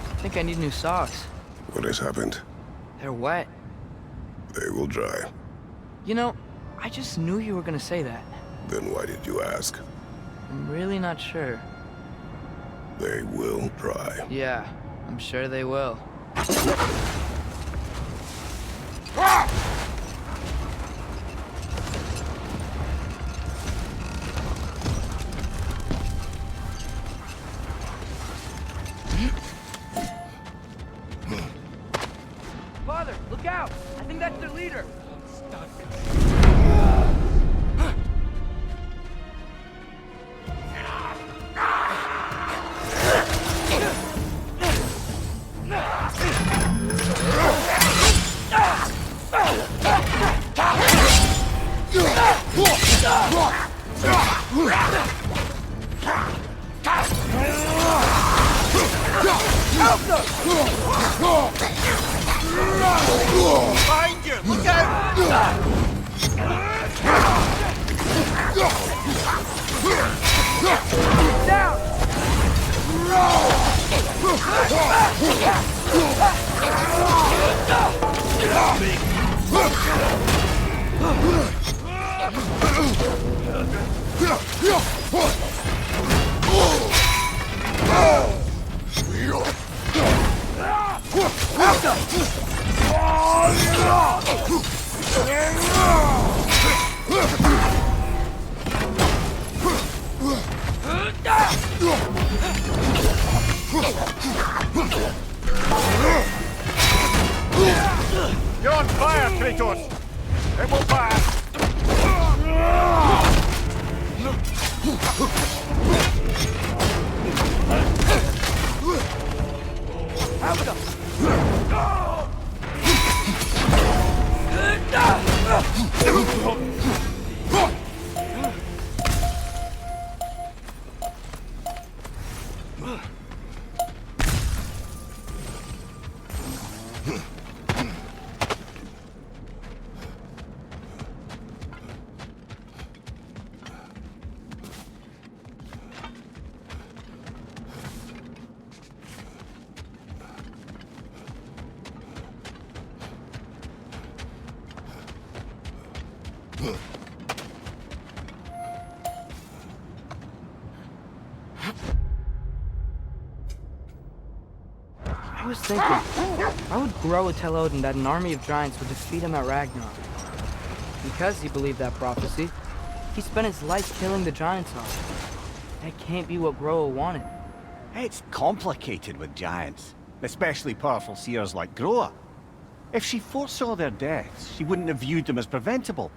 I think I need new socks. What has happened? They're wet. They will dry. You know, I just knew you were gonna say that. Then why did you ask? I'm really not sure. They will dry. Yeah, I'm sure they will. Father, look out! I think that's their leader. Behind you! Look out! Down! You're on fire, Kratos! It will pass! I was thinking, why would Groa tell Odin that an army of giants would defeat him at Ragnarok? Because he believed that prophecy, he spent his life killing the giants off. That can't be what Groa wanted. It's complicated with giants, especially powerful seers like Groa. If she foresaw their deaths, she wouldn't have viewed them as preventable.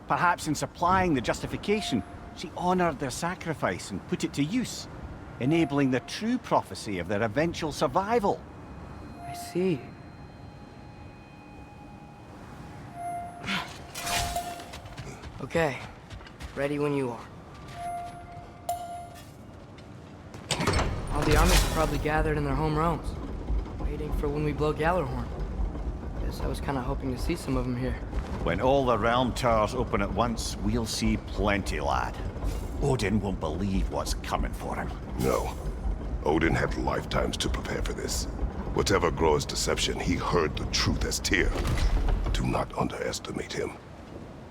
Perhaps in supplying the justification, she honored their sacrifice and put it to use, enabling the true prophecy of their eventual survival. I see. Okay, ready when you are. All the armies are probably gathered in their home realms, waiting for when we blow Gjallarhorn. Guess I was kind of hoping to see some of them here. When all the realm towers open at once, we'll see plenty, lad. Odin won't believe what's coming for him. No. Odin had lifetimes to prepare for this. Whatever Groa's deception, he heard the truth as Tyr. Do not underestimate him.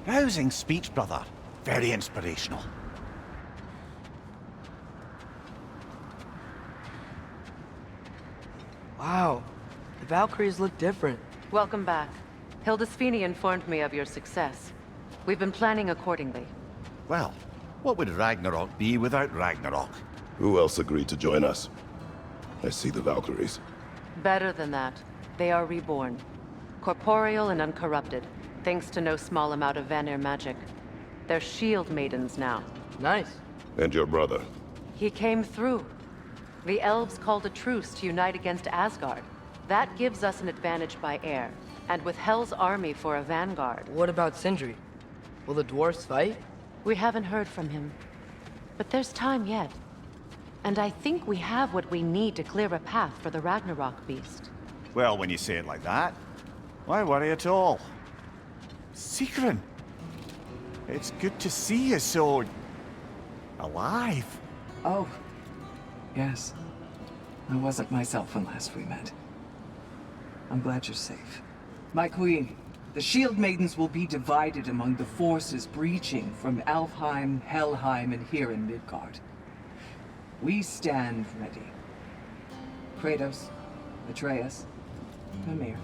Rousing speech, brother. Very inspirational. Wow, the Valkyries look different. Welcome back. Hildisvini informed me of your success. We've been planning accordingly. Well, what would Ragnarok be without Ragnarok? Who else agreed to join us? I see the Valkyries. Better than that. They are reborn. Corporeal and uncorrupted, thanks to no small amount of Vanir magic. They're shield maidens now. Nice. And your brother. He came through. The elves called a truce to unite against Asgard. That gives us an advantage by air, and with Hel's army for a vanguard. What about Sindri? Will the dwarves fight? We haven't heard from him. But there's time yet. And I think we have what we need to clear a path for the Ragnarok beast. Well, when you say it like that, why worry at all? Sigrun! It's good to see you so... alive. Oh, yes. I wasn't myself when last we met. I'm glad you're safe. My queen, the Shield Maidens will be divided among the forces breaching from Alfheim, Helheim, and here in Midgard. We stand ready. Kratos, Atreus, Mimir,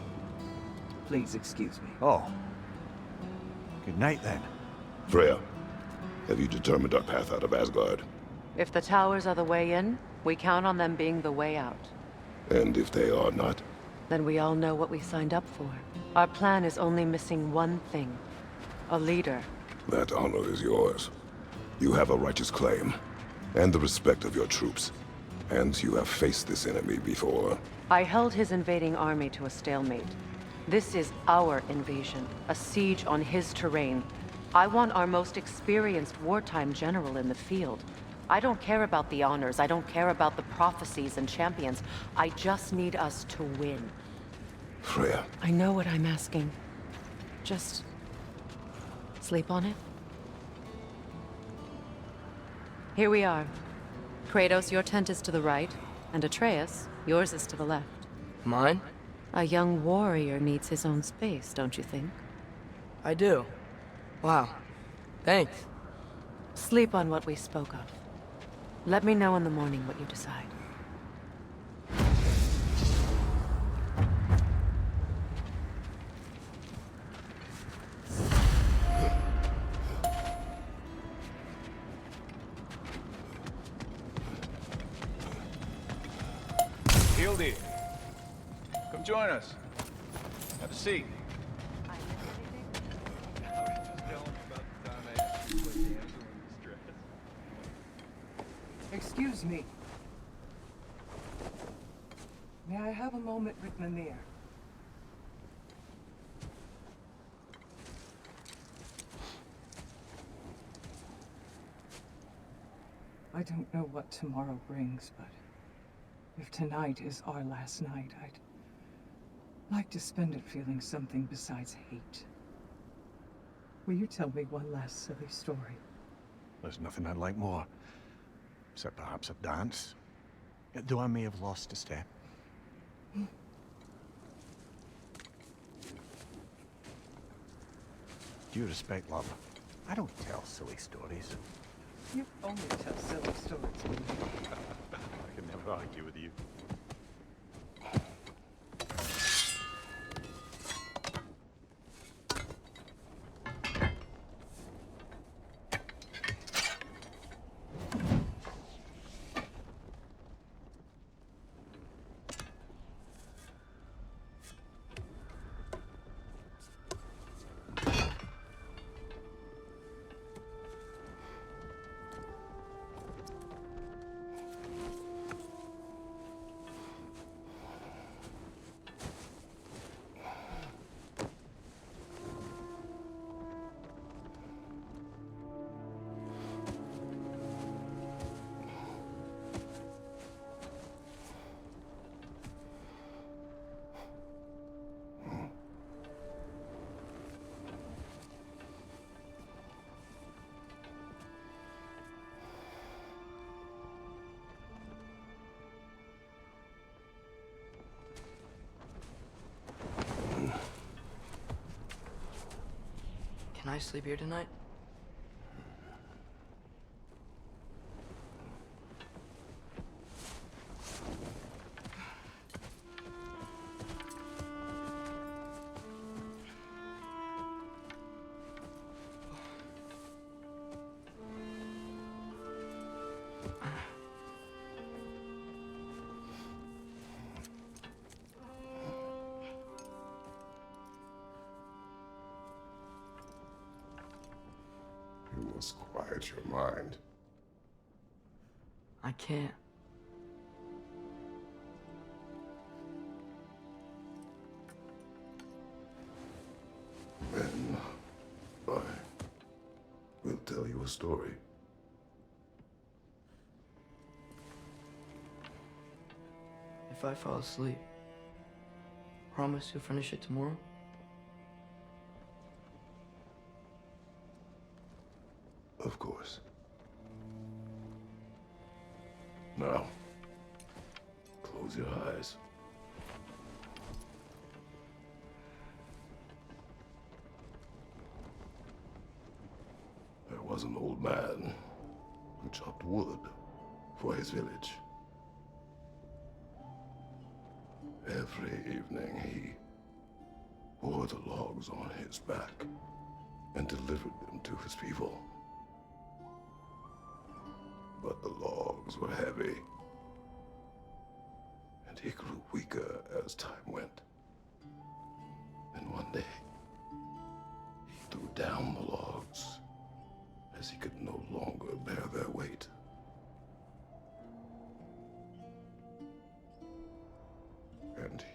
please excuse me. Oh. Good night, then. Freya, have you determined our path out of Asgard? If the towers are the way in, we count on them being the way out. And if they are not? Then we all know what we signed up for. Our plan is only missing one thing. A leader. That honor is yours. You have a righteous claim, and the respect of your troops. And you have faced this enemy before. I held his invading army to a stalemate. This is our invasion, a siege on his terrain. I want our most experienced wartime general in the field. I don't care about the honors, I don't care about the prophecies and champions. I just need us to win. Freya. I know what I'm asking. Just... sleep on it? Here we are. Kratos, your tent is to the right, and Atreus, yours is to the left. Mine? A young warrior needs his own space, don't you think? I do. Wow. Thanks. Sleep on what we spoke of. Let me know in the morning what you decide. Hildy, come join us. Have a seat. Excuse me. May I have a moment with Mimir? I don't know what tomorrow brings, but if tonight is our last night, I'd like to spend it feeling something besides hate. Will you tell me one last silly story? There's nothing I'd like more. Except perhaps a dance. Though I may have lost a step. Due respect, love. I don't tell silly stories. You only tell silly stories. I can never argue with you. Can I sleep here tonight? You must quiet your mind. I can't. Then I will tell you a story. If I fall asleep, promise you'll finish it tomorrow? Of course. Now, close your eyes. There was an old man who chopped wood for his village. Every evening he bore the logs on his back and delivered them to his people. But the logs were heavy, and he grew weaker as time went. And one day, he threw down the logs as he could no longer bear their weight. And he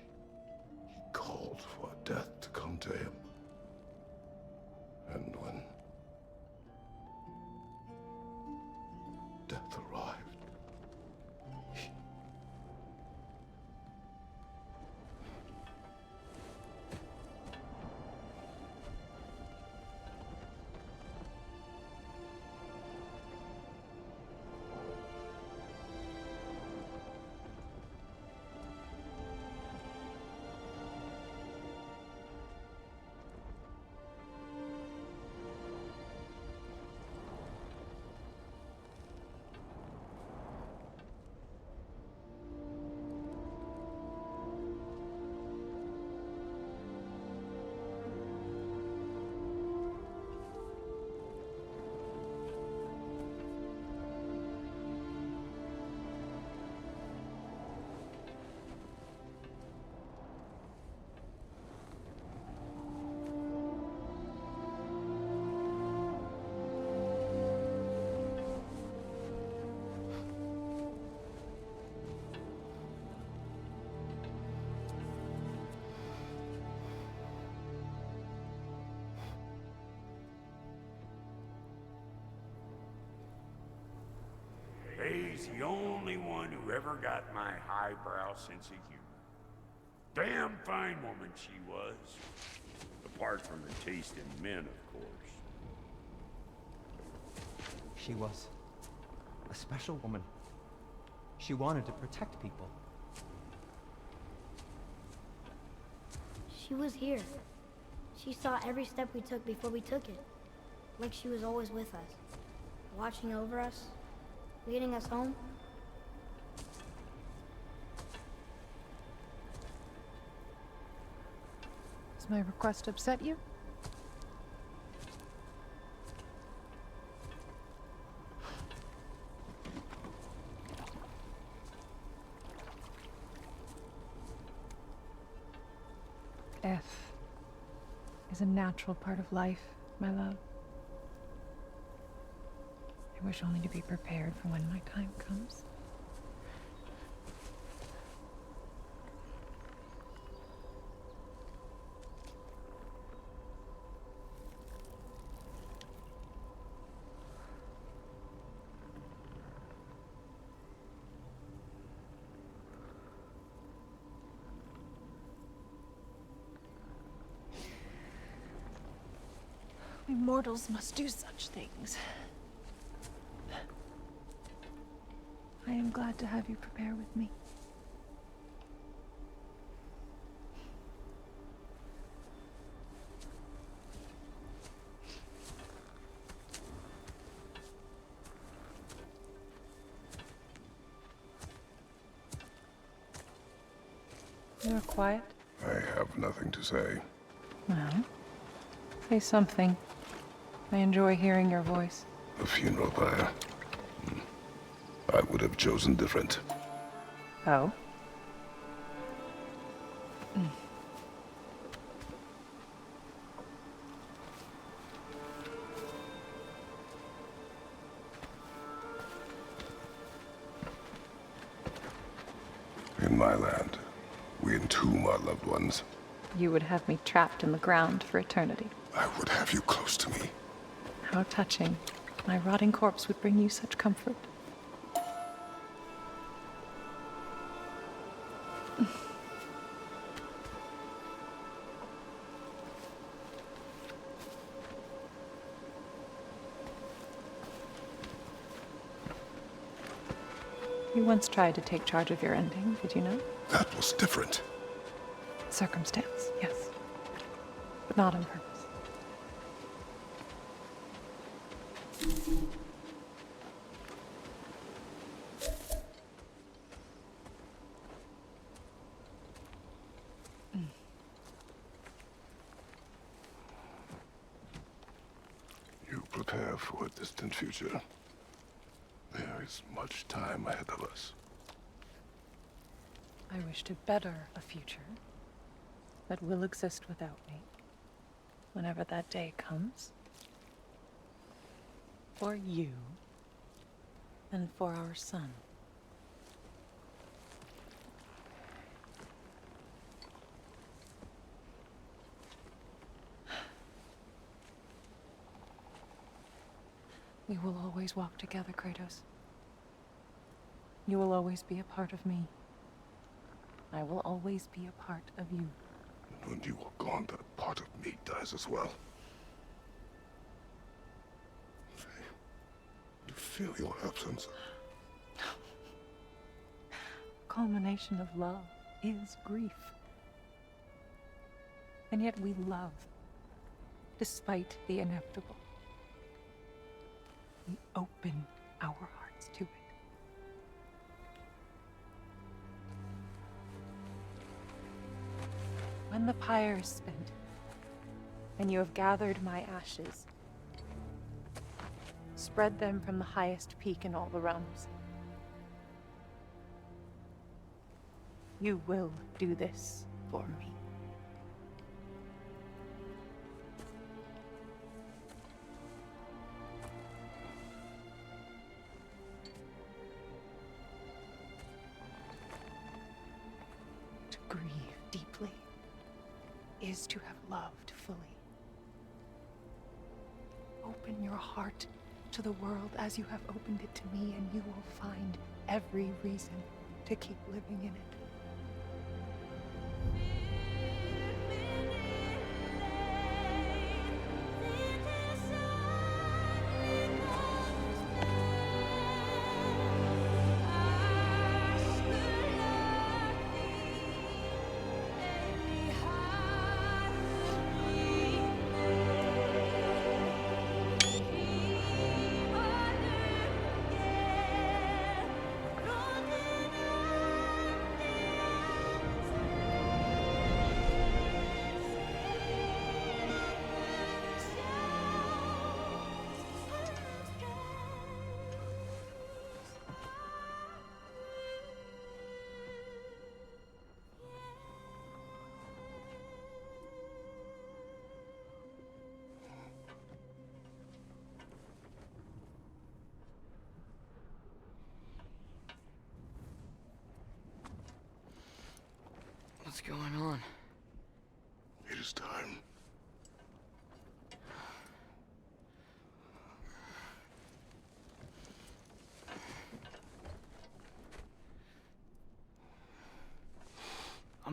called for death to come to him. And when death arrived, He's the only one who ever got my highbrow sense of humor. Damn fine woman she was. Apart from her taste in men, of course. She was a special woman. She wanted to protect people. She was here. She saw every step we took before we took it. like she was always with us, watching over us, leading us home. Does my request upset you? Death is a natural part of life, my love. I wish only to be prepared for when my time comes. We mortals must do such things. I am glad to have you prepare with me. You're quiet? I have nothing to say. Well, say something. I enjoy hearing your voice. A funeral pyre. I would have chosen different. Oh? In my land, we entomb our loved ones. You would have me trapped in the ground for eternity. I would have you close to me. How touching. My rotting corpse would bring you such comfort. You once tried to take charge of your ending, did you know? That was different. Circumstance, yes. But not on purpose. You prepare for a distant future. There is much time ahead of us. I wish to better a future that will exist without me, whenever that day comes. For you, and for our son. We will always walk together, Kratos. You will always be a part of me. I will always be a part of you. And when you are gone, that part of me dies as well. I feel your absence. Culmination of love is grief. And yet we love, despite the inevitable. We open our hearts to it. When the pyre is spent, and you have gathered my ashes, spread them from the highest peak in all the realms. You will do this for me. To grieve deeply is to have loved fully. Open your heart to the world as you have opened it to me, and you will find every reason to keep living in it.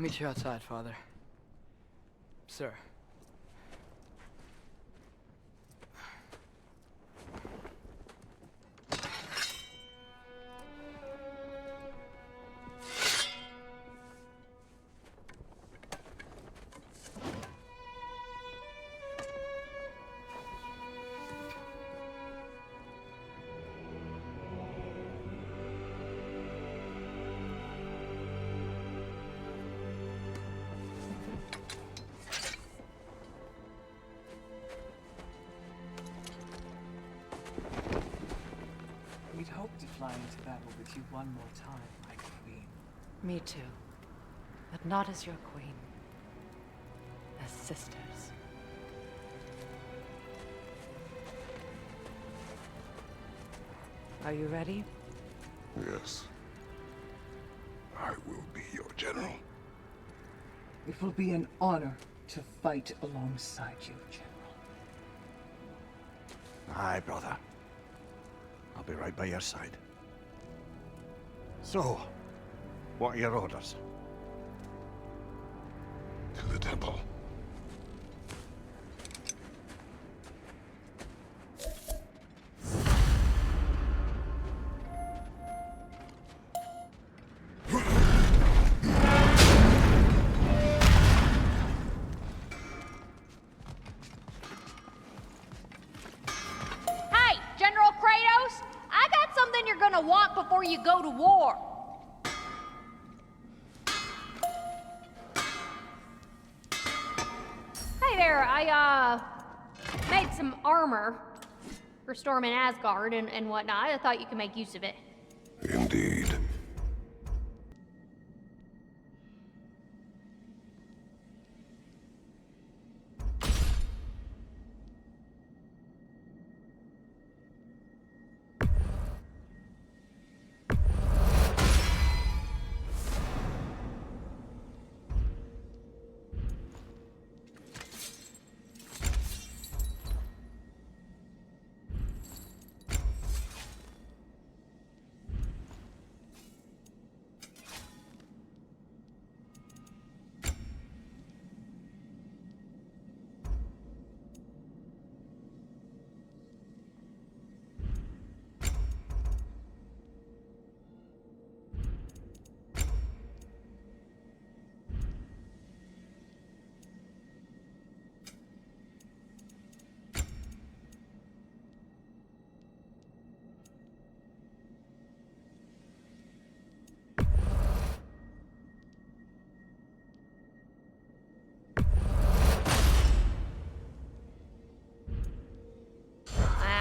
meet you outside, Father. Sir. We'd hoped to fly into battle with you one more time, my queen. Me too. But not as your queen. As sisters. Are you ready? Yes. I will be your general. It will be an honor to fight alongside you, General. Aye, brother. I'll be right by your side. So, what are your orders? To the temple. Hey, General Kratos! I got something you're gonna want before you go to war. Hey there, I made some armor for storming Asgard and whatnot. I thought you could make use of it. Indeed.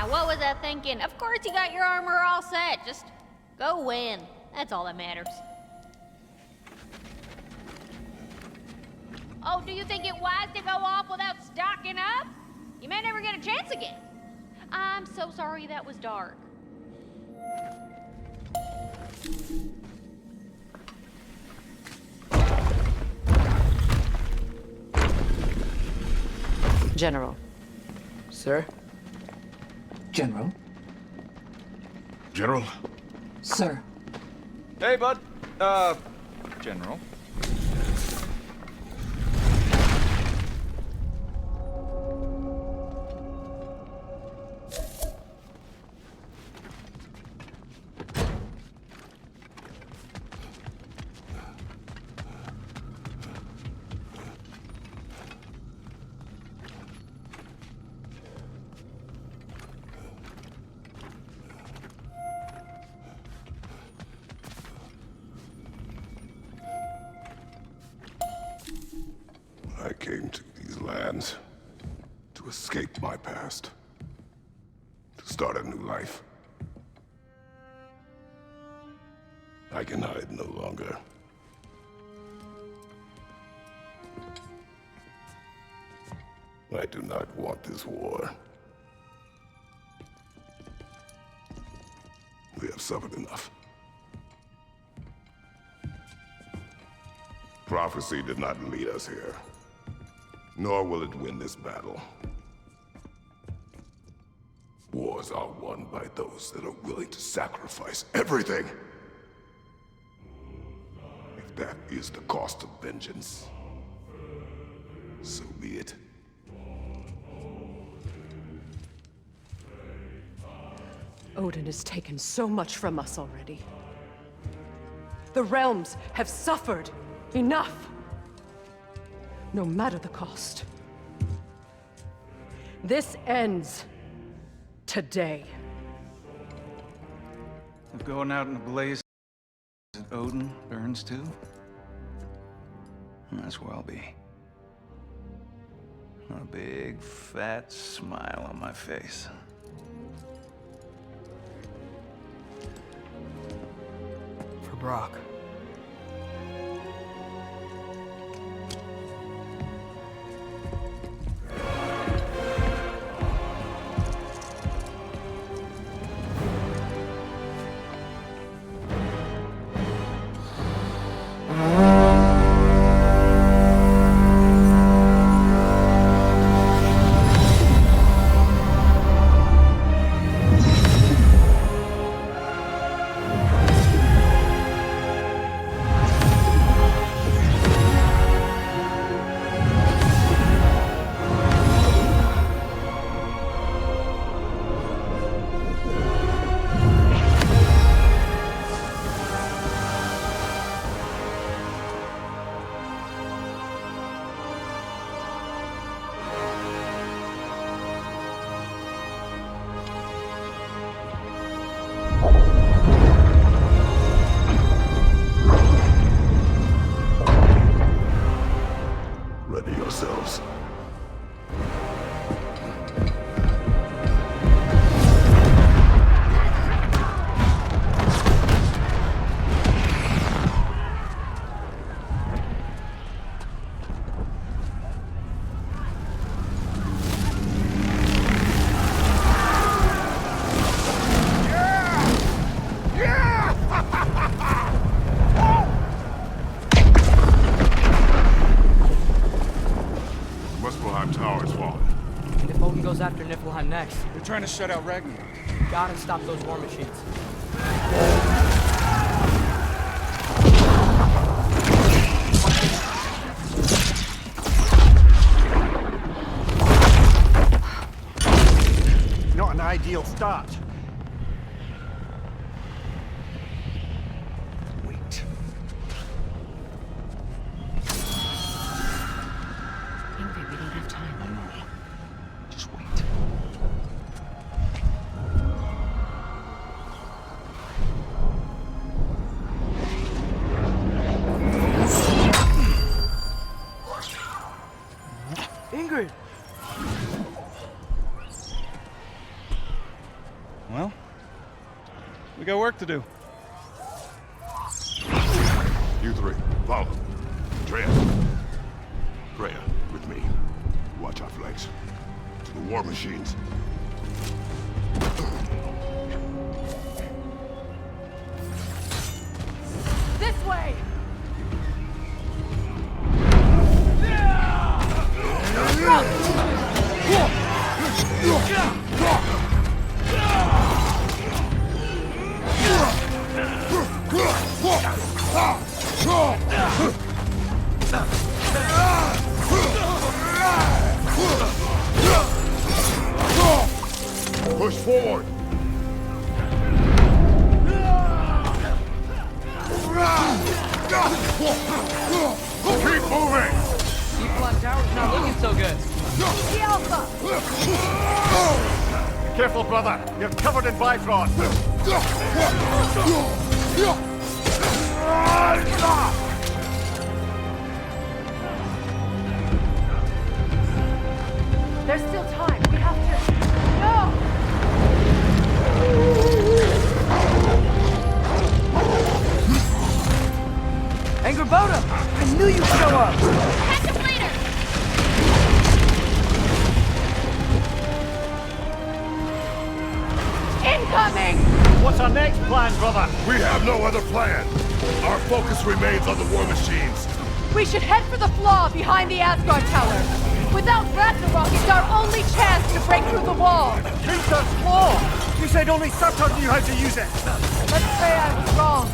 What was I thinking? Of course you got your armor all set. Just go win. That's all that matters. Oh, do you think it wise to go off without stocking up? You may never get a chance again. I'm so sorry that was dark. General. Sir? General? General? Sir. Hey, bud. General. I came to these lands to escape my past, to start a new life. I can hide no longer. I do not want this war. We have suffered enough. Prophecy did not lead us here, nor will it win this battle. Wars are won by those that are willing to sacrifice everything. If If that is the cost of vengeance, so be it. Odin has taken so much from us already. The realms have suffered enough. No matter the cost. This ends today. If going out in a blaze, Odin burns too, that's where I'll be. A big, fat smile on my face. For Brock. Ready yourselves. After Niflheim next. They're trying to shut out Ragnarok. Gotta stop those war machines. Not an ideal start. Wait. Ingrid, we don't have time. I know. Just wait. Ingrid! Well, we got work to do. You three, follow. Atreus. Freya, with me. Watch our flanks. To the war machines. This way! Push forward! Keep moving! Deep Tower's not looking so good. Careful, brother. You're covered in Bifrost. There's still time. We have to... No! Angerboda! I knew you'd show up! Catch up later! Incoming! What's our next plan, brother? We have no other plan. Our focus remains on the war machines. We should head for the flaw behind the Asgard Tower. Without Ragnarok, it's our only chance to break through the wall. Princess Claw! You said only Surtur knew how to use it. Let's say I was wrong.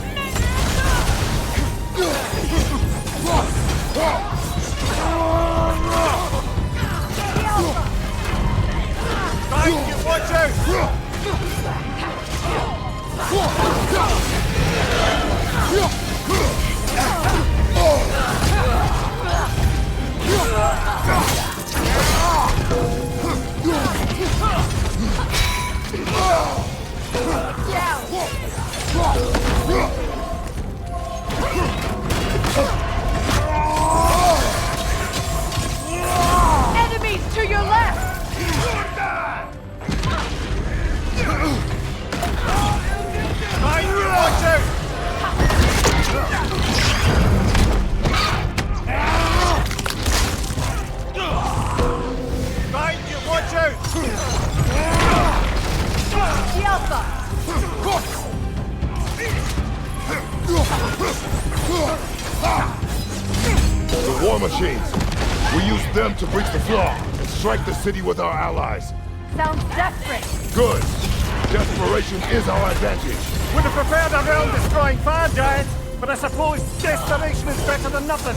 The war machines. We use them to breach the flaw and strike the city with our allies. Sounds desperate. Good. Desperation is our advantage. Would have preferred a realm-destroying fire giant, but I suppose desperation is better than nothing.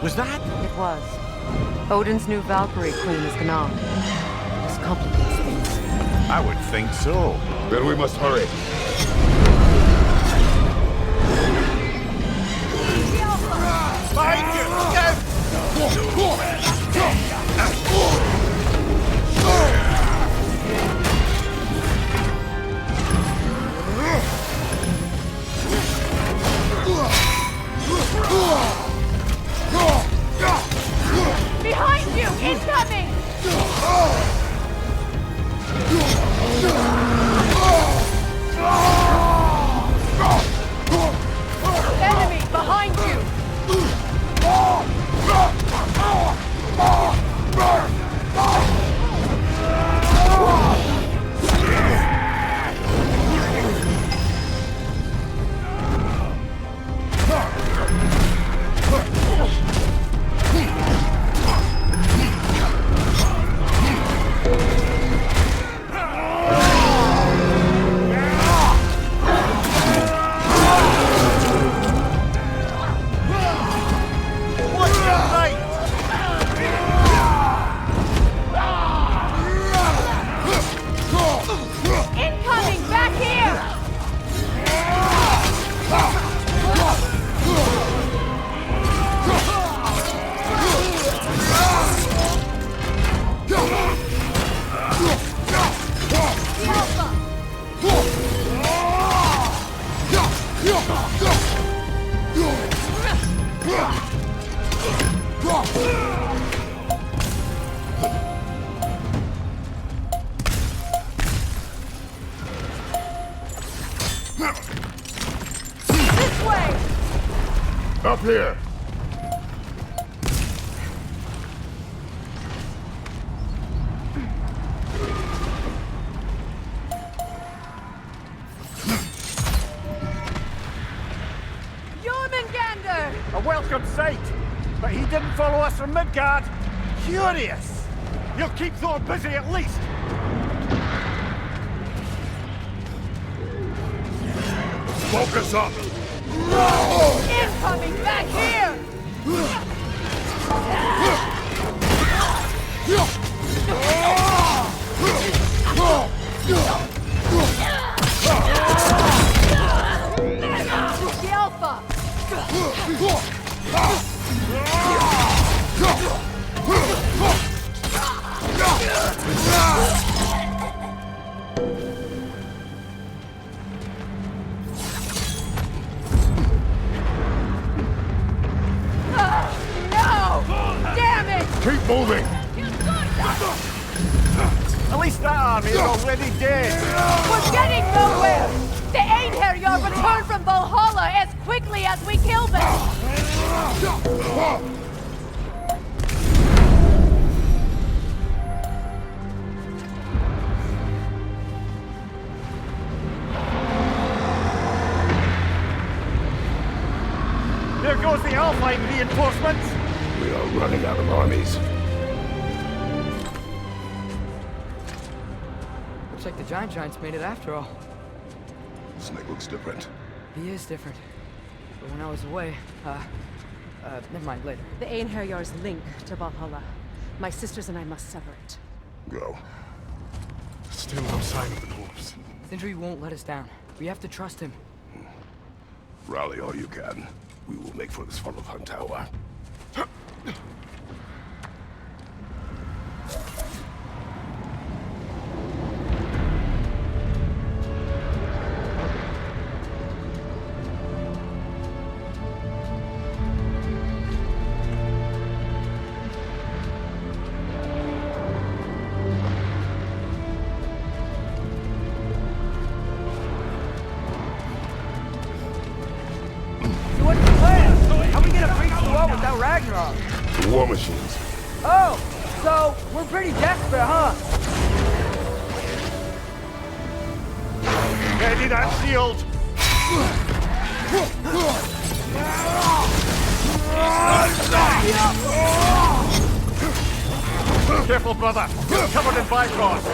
Was that? It was. Odin's new Valkyrie queen is Gná. This complicates things. I would think so. Then we must hurry. Behind you! Behind you! Incoming! Enemy behind you! Incoming! Back here! This way! Up here. Jormungandr! A welcome sight! But he didn't follow us from Midgard. Curious! He'll keep Thor busy at least! Focus up. Incoming back here! The Alpha! Keep moving! At least that army is already dead! We're getting nowhere! The Einherjar return from Valhalla as quickly as we kill them! There goes the Alpine reinforcements! We are running out of armies. Looks like the giants made it after all. Snake looks different. He is different. But when I was away, never mind, later. The Einherjar's link to Valhalla. My sisters and I must sever it. Go. Still no sign of the dwarves. Sindri won't let us down. We have to trust him. Rally all you can. We will make for this Svartalfheim tower. Ragnarok. The war machines. Oh, so we're pretty desperate, huh? Ready that shield! Careful, brother! You're covered in Bifrost!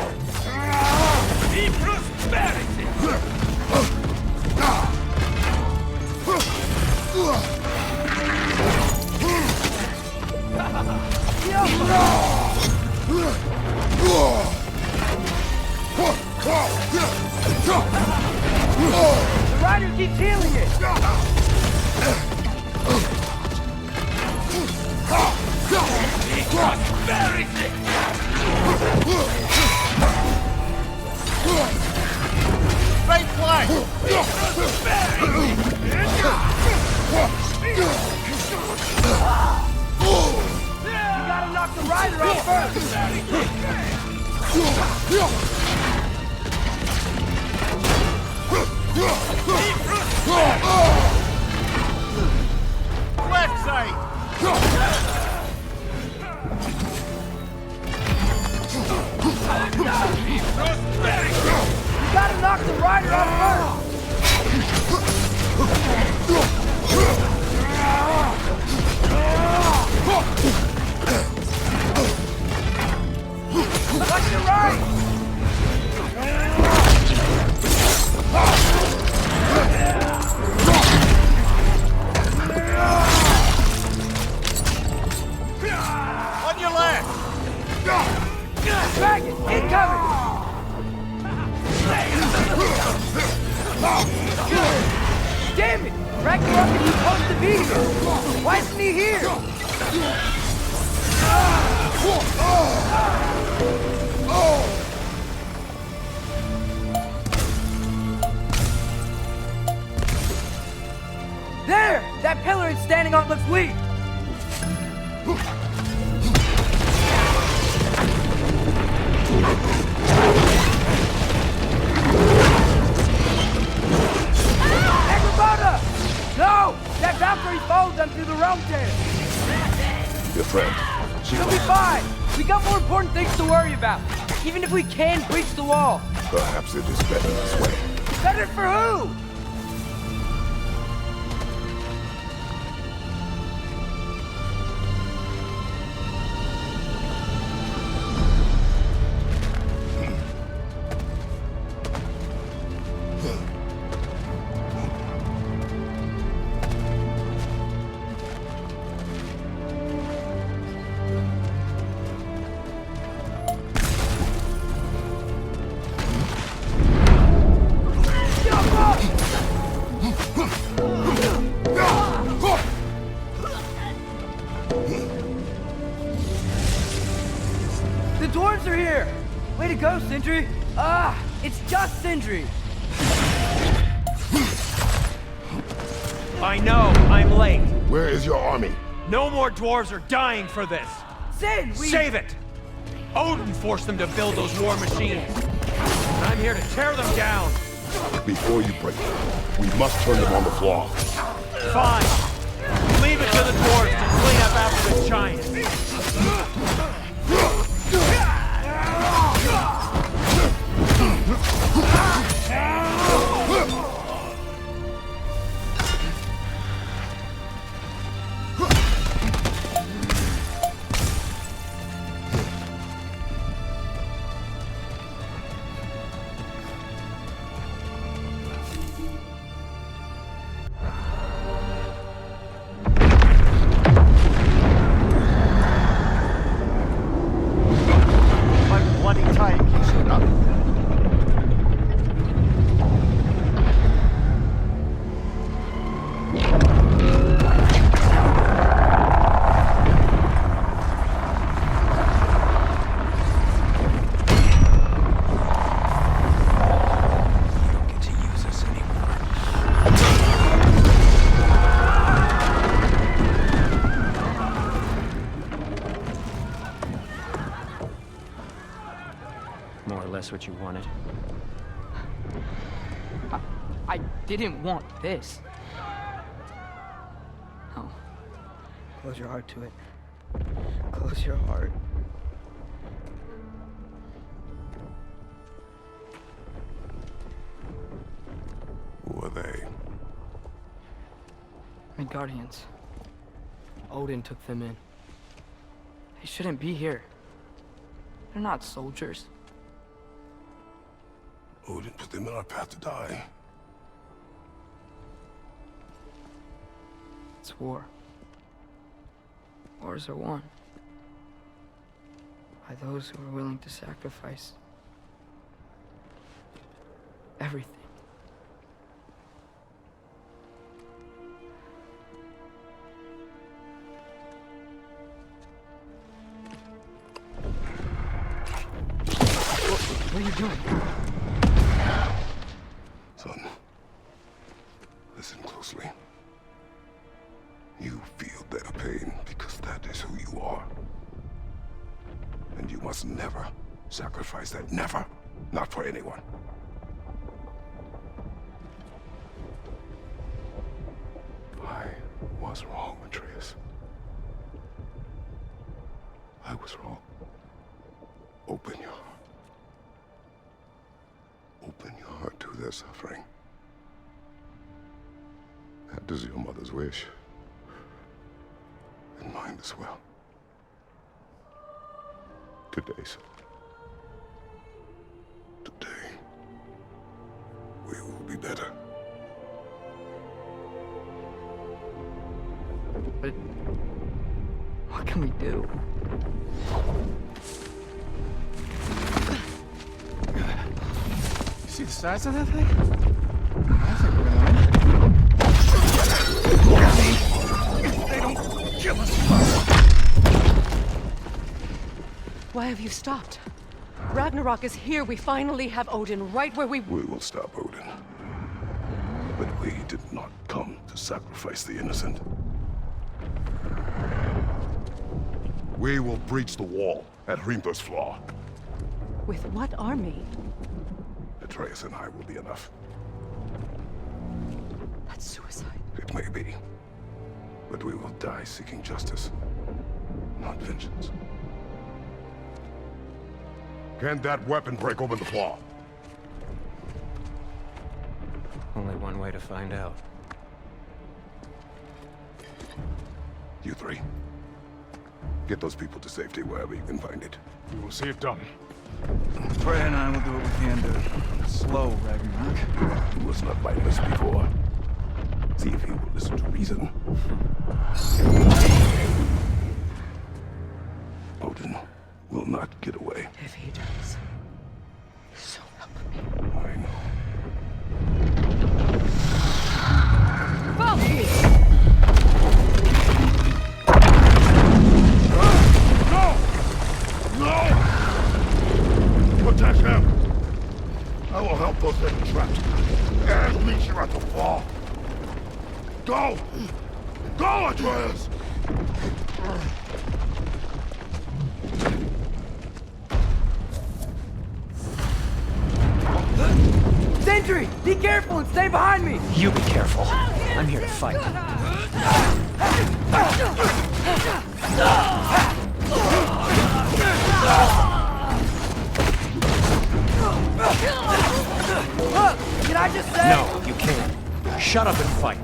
The rider keeps healing it! Right flank! You gotta knock the rider out first! Left side! You gotta knock the rider out first! Watch your right! On your left! Dragon, incoming! Damn it! Ragnarok is supposed to be here! Why isn't he here? There! That pillar it's standing on looks weak! No! That Valkyrie followed them through the realm tear! Your friend. She'll be fine! We got more important things to worry about! Even if we can breach the wall! Perhaps it is better this way. Better for who? The dwarves are here! Way to go, Sindri! It's just Sindri! I know, I'm late. Where is your army? No more dwarves are dying for this. Sin, Save it! Odin forced them to build those war machines. I'm here to tear them down. Before you break them, we must turn them on the floor. Fine. Leave it to the dwarves to clean up after the giants. What you wanted. I didn't want this. Oh. Close your heart to it. Close your heart. Who are they? Midgardians. Odin took them in. They shouldn't be here. They're not soldiers. Odin put them in our path to die. It's war. Wars are won by those who are willing to sacrifice everything. What are you doing? Son, listen closely. You feel their pain because that is who you are. And you must never sacrifice that. Never. Not for anyone. I was wrong, Atreus. I was wrong. Open your heart. Open your heart to their suffering. That is your mother's wish. And mine as well. Today, son. Today, we will be better. But what can we do? See the size of that thing? I think we're gonna win. They don't kill us first. Why have you stopped? Ragnarok is here. We finally have Odin right where we... We will stop Odin. But we did not come to sacrifice the innocent. We will breach the wall at Hrimthur's Flaw. With what army? Atreus and I will be enough. That's suicide. It may be. But we will die seeking justice, not vengeance. Can that weapon break open the flaw? Only one way to find out. You three. Get those people to safety wherever you can find it. We will see it done. Freya and I will do what we can to slow Ragnarok. He was not mindless before. See if he will listen to reason. Odin will not get away. If he does, so help me. I know. Protect him! I will help those that are trapped. And meet you at the wall. Go! Go, Atreus! Sentry! Be careful and stay behind me! You be careful. I'm here to fight. Can I just say? No, you can't. Shut up and fight.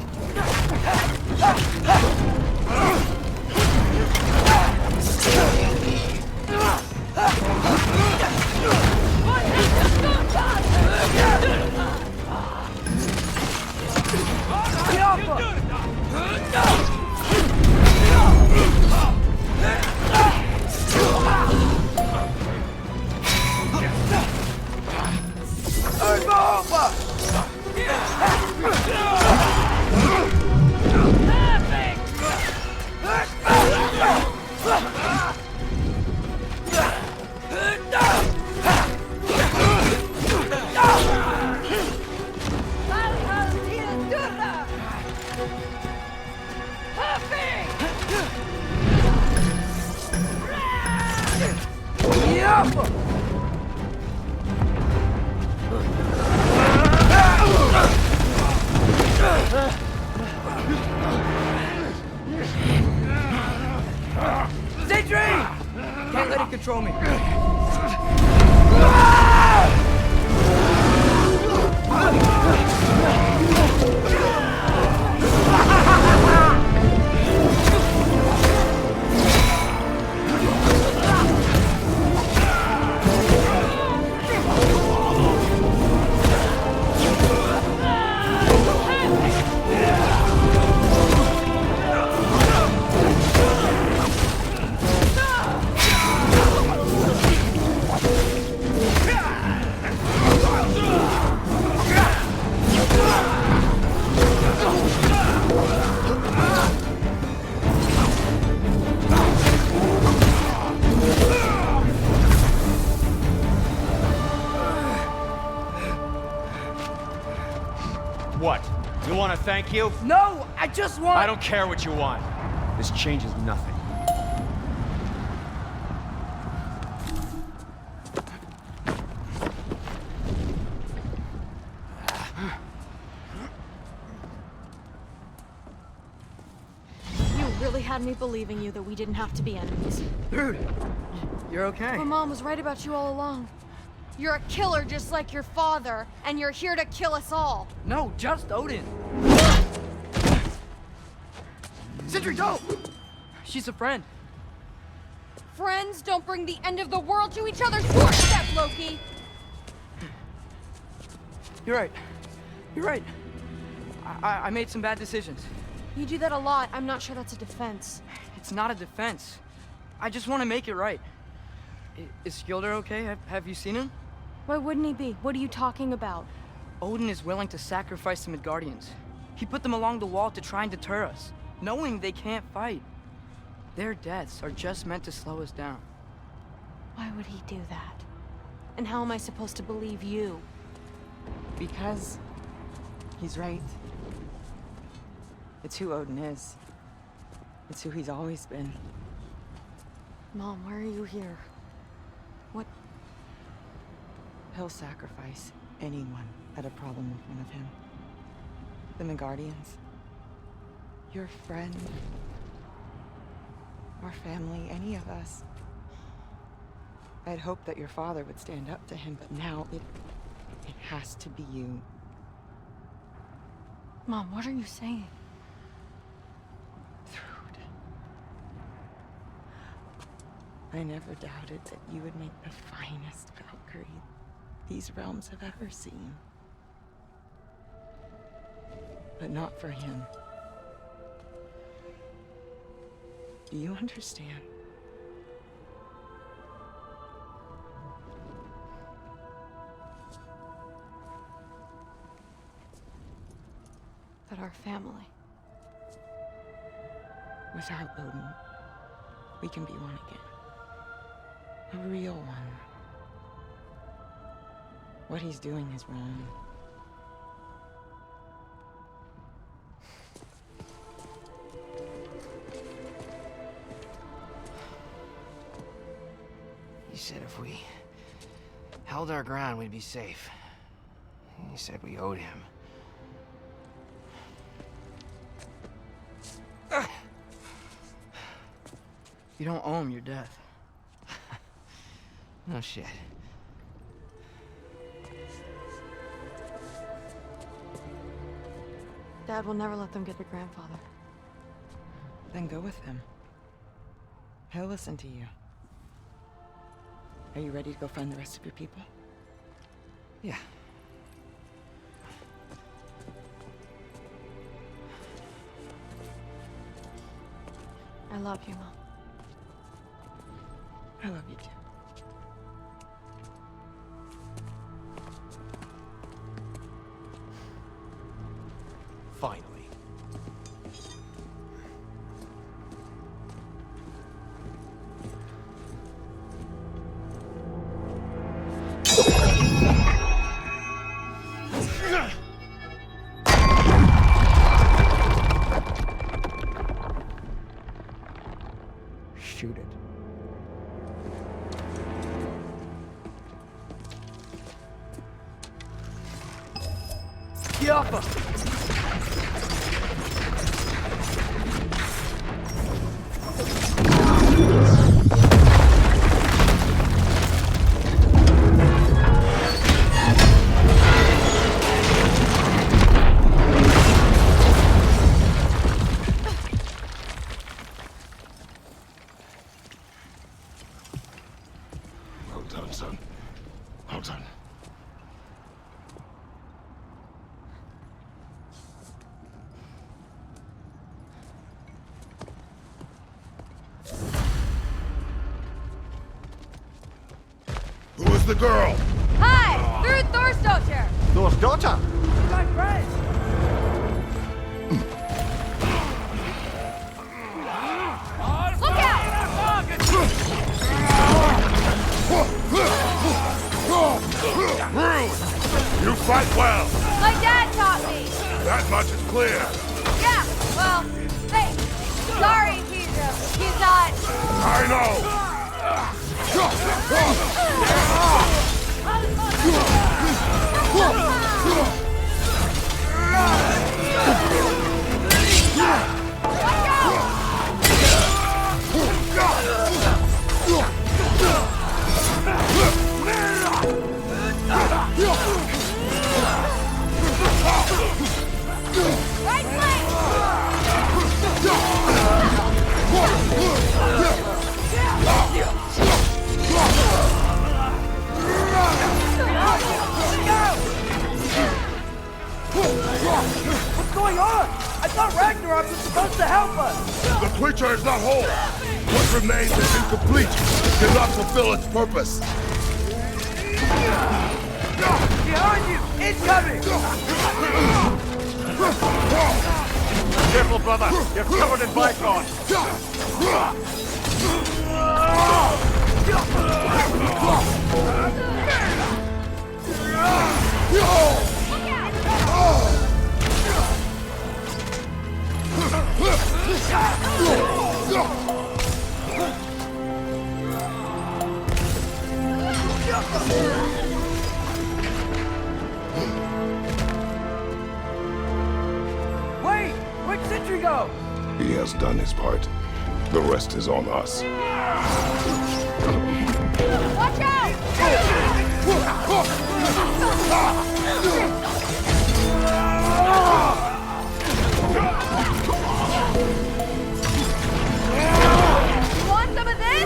Get off her! Sindri! Can't let it control me. What? You want to thank you? No, I just want... I don't care what you want. This changes nothing. You really had me believing you that we didn't have to be enemies. Dude, you're okay. My mom was right about you all along. You're a killer just like your father, and you're here to kill us all. No, just Odin. Sindri, don't! She's a friend. Friends don't bring the end of the world to each other's doorstep, Loki! You're right. You're right. I made some bad decisions. You do that a lot. I'm not sure that's a defense. It's not a defense. I just want to make it right. Is Skilder okay? Have you seen him? Why wouldn't he be? What are you talking about? Odin is willing to sacrifice the Midgardians. He put them along the wall to try and deter us, knowing they can't fight. Their deaths are just meant to slow us down. Why would he do that? And how am I supposed to believe you? Because he's right. It's who Odin is. It's who he's always been. Mom, why are you here? What? He'll sacrifice anyone at a problem in front of him. The Midgardians. Your friend. Our family, any of us. I'd hoped that your father would stand up to him, but now it has to be you. Mom, what are you saying? Thrud. I never doubted that you would make the finest Valkyrie these realms have ever seen. But not for him. Do you understand? That our family. Without Odin, we can be one again. A real one. What he's doing is wrong. He said if we held our ground, we'd be safe. He said we owed him. You don't owe him your death. No shit. Dad will never let them get your grandfather. Then go with him. He'll listen to you. Are you ready to go find the rest of your people? Yeah. I love you, Mom. I love you too. Finally. Shoot it. Get off us! the girl? Hi! Through Thor's daughter! Thor's daughter? My friend! Look out! Rude! You fight well! My dad taught me! That much is clear. Yeah, well, thanks. Sorry, he's not... I know! Right flank! What's going on? I thought Ragnarok was supposed to help us! The creature is not whole. What remains is incomplete. It cannot fulfill its purpose. Behind you! Incoming! Careful, brother. You're covered in bygone. Wait! Where'd Sentry go? He has done his part. The rest is on us. Watch out! You want some of this?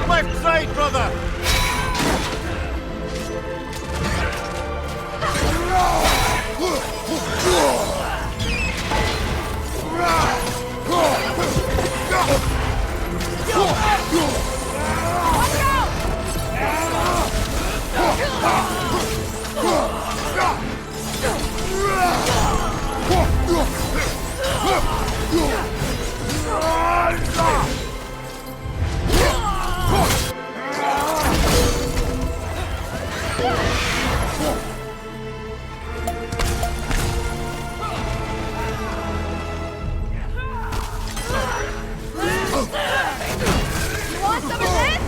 Left side, brother! You want some of this?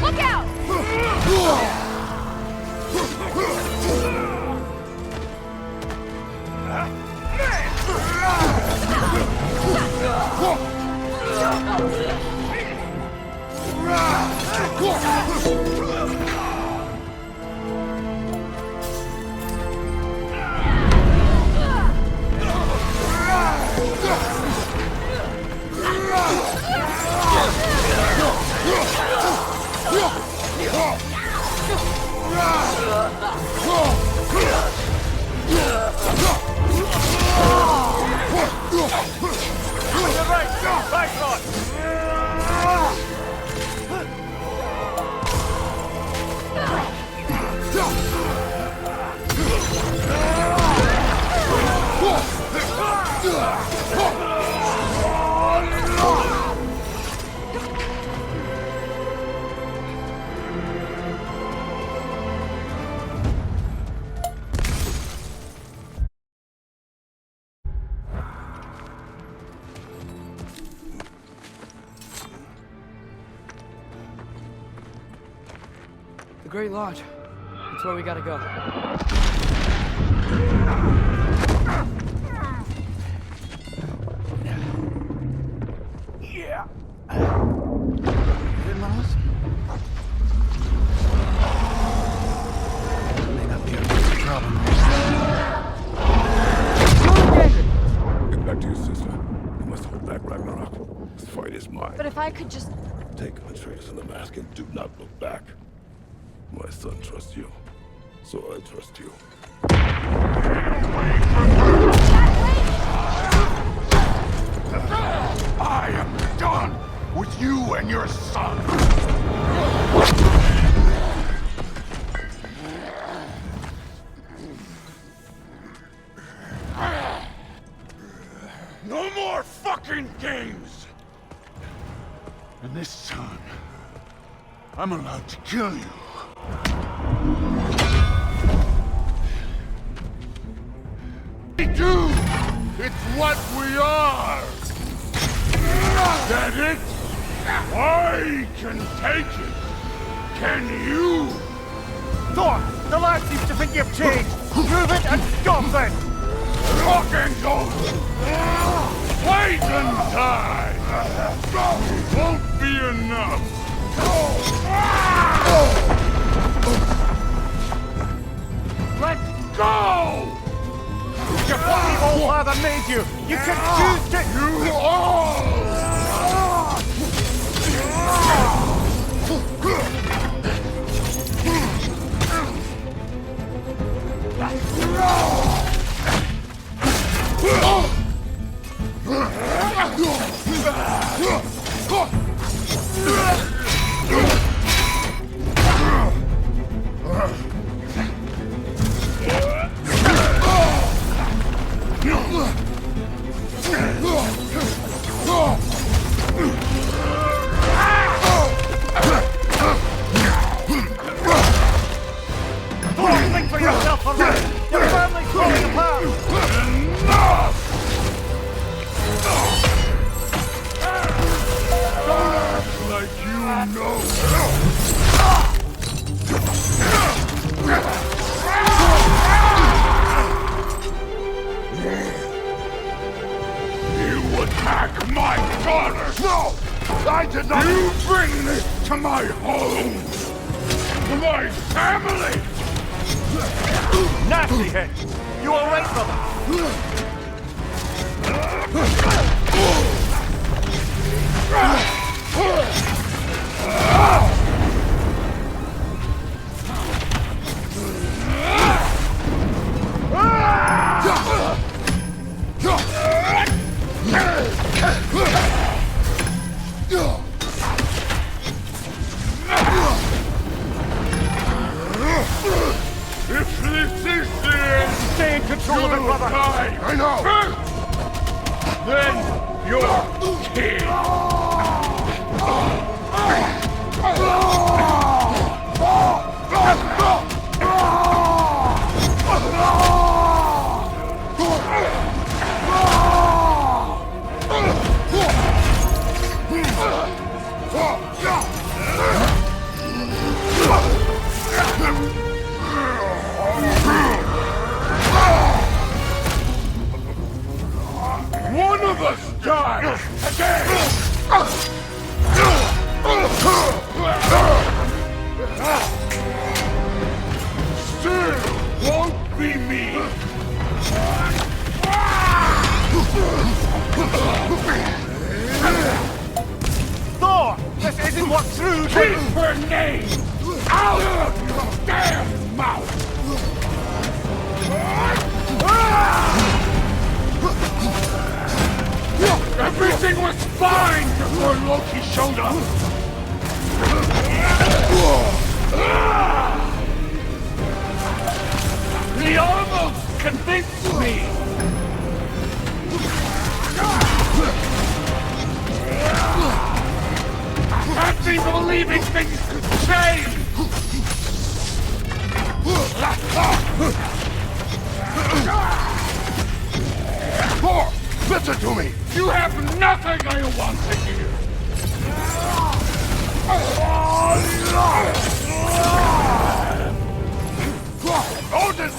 Look out! Great Lodge. That's where we gotta go. Yeah. Good, Miles? May not be a big problem. Get back to your sister. You must hold back Ragnarok. This fight is mine. But if I could just... Take Atreus and the mask and do not look back. My son trusts you, so I trust you. I am done with you and your son. No more fucking games! And this time, I'm allowed to kill you. We do! It's what we are! That it? I can take it! Can you? Thor! The lad seems to think you've changed! Prove it and stop it! Rock and go! Wait and die! Won't be enough! Let's go! Your bloody old father made you! You can choose to... You all! Think for yourself, alright? Your family's falling apart! Enough! Don't act like you know. You attack my daughter! No! I did not! You bring this to my home! To my family! Nasty hit! You alright, brother? If this is the end, stay in control of it, brother! I know! Then you're king! One of us dies again! Still won't be me! Thor! This isn't what true... Keep her name out of your damn mouth! Everything was fine before Loki showed up! He almost convinced me! Had me believing things could change! Thor, listen to me! You have nothing I want to hear!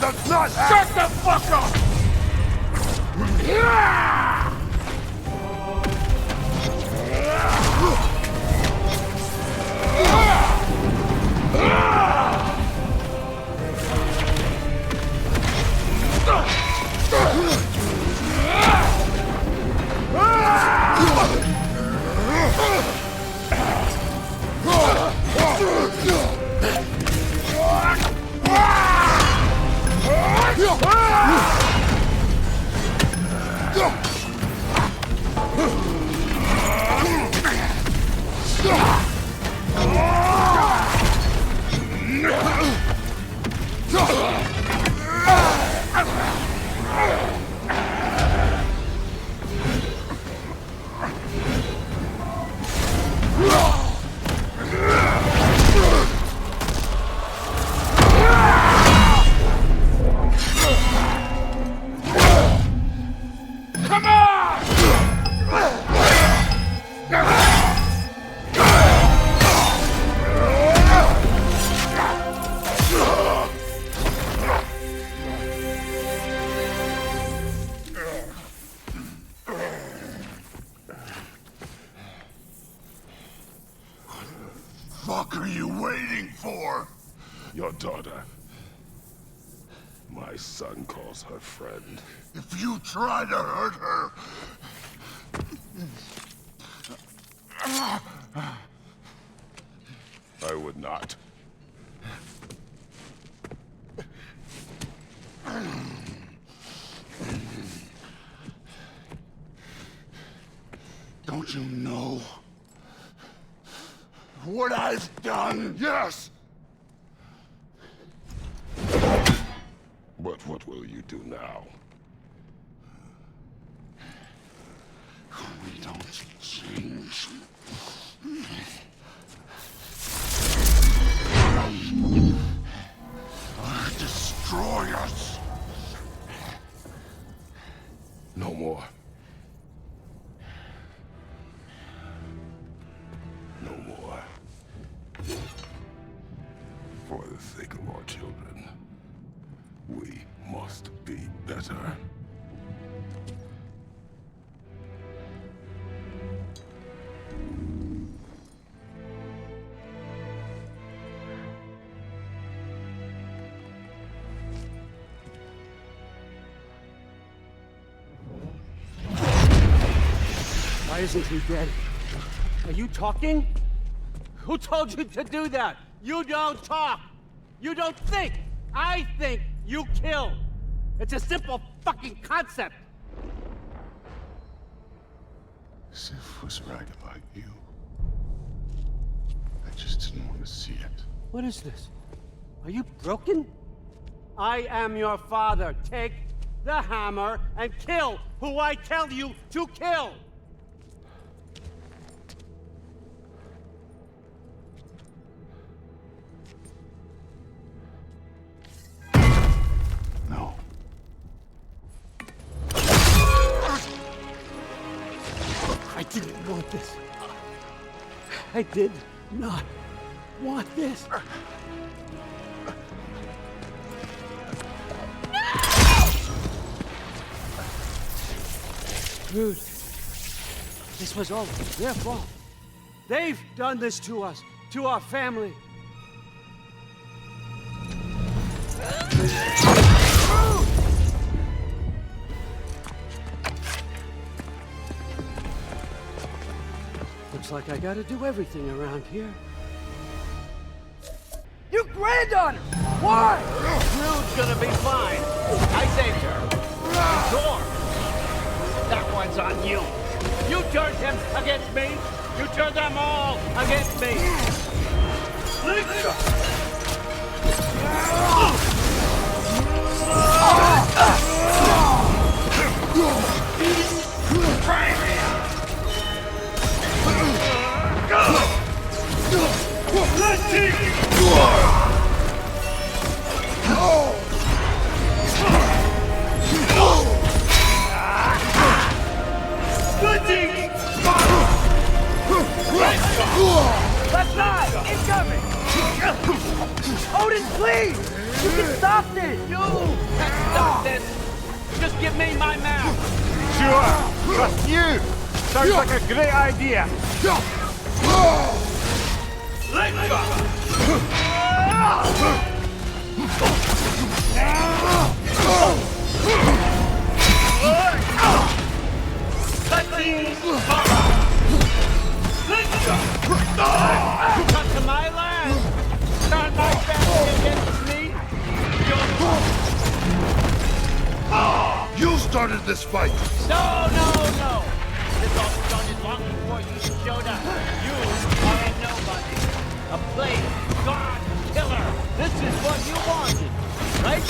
does not Shut the fuck up! What are you waiting for? Your daughter. My son calls her friend. If you try to hurt her... I would not. Don't you know what I've done? Yes! But what will you do now? We don't change. Destroy us. No more. No more. For the sake of our children, we must be better. Why isn't he dead? Are you talking? Who told you to do that? You don't talk! You don't think! I think you kill! It's a simple fucking concept! Sif was right about you. I just didn't want to see it. What is this? Are you broken? I am your father. Take the hammer and kill who I tell you to kill! No. I didn't want this. I did not want this. Dude, this was all their fault. They've done this to us, to our family. Looks like I gotta do everything around here. Your granddaughter! Why? Rude's gonna be fine. I saved her. Door. That one's on you. You turned him against me. You turned them all against me. Left side! Incoming! Odin, please! You can stop this! You can stop this! Just give me my map! Sure! Trust you! Sounds like a great idea! Come to my land! Turn my family against me! You started this fight! No! This all started long before you showed up. You are a nobody. A plague, god, killer. This is what you wanted, right?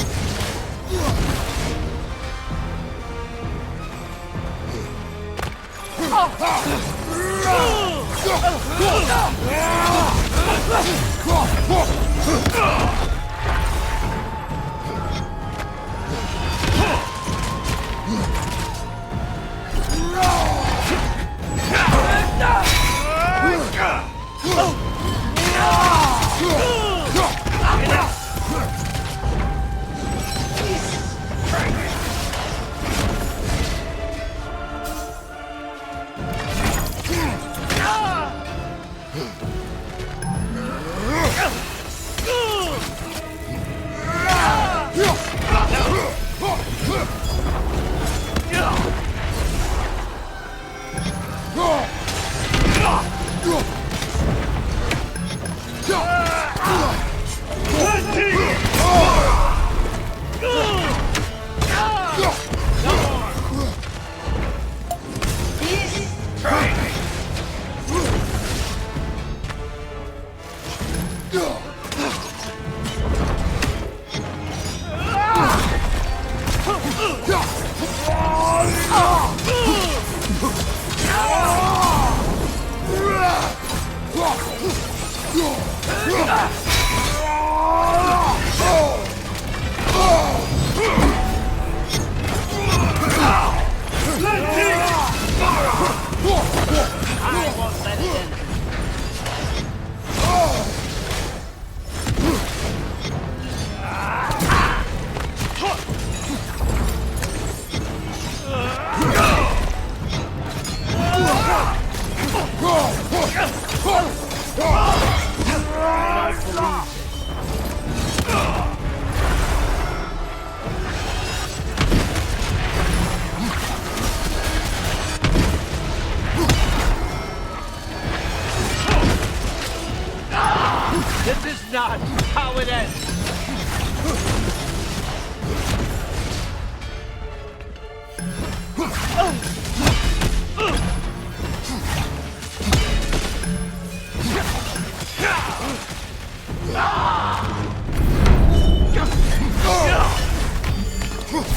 This is not how it ends.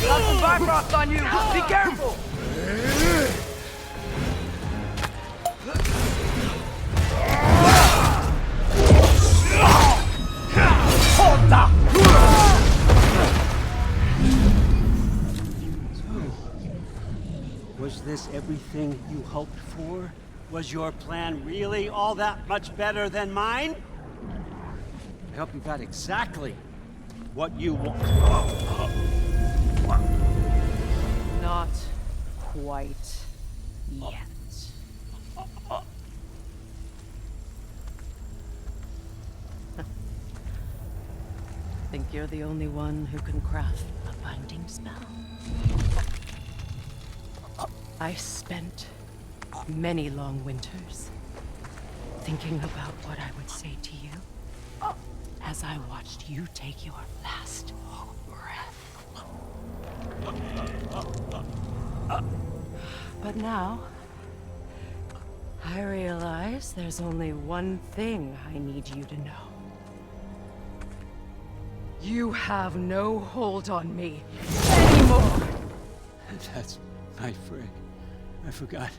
Got some Bifrost on you! Be careful! Was this everything you hoped for? Was your plan really all that much better than mine? I hope you got exactly what you want. Not quite yet. Think you're the only one who can craft a binding spell? I spent many long winters thinking about what I would say to you as I watched you take your last breath. But now, I realize there's only one thing I need you to know. You have no hold on me anymore. That's my friend. I forgot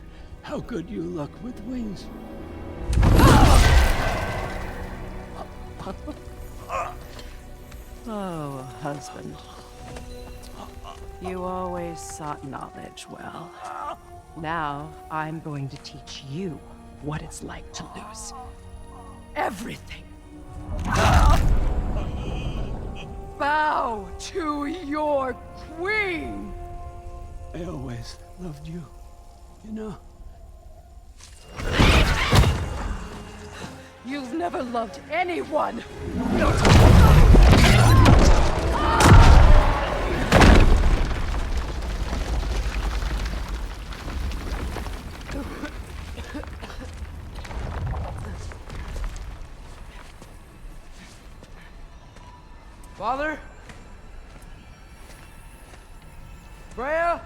how good you look with wings. Oh, husband. You always sought knowledge well. Now, I'm going to teach you what it's like to lose everything. bow to your queen. I always loved you, you know. You've never loved anyone. Father? Freya?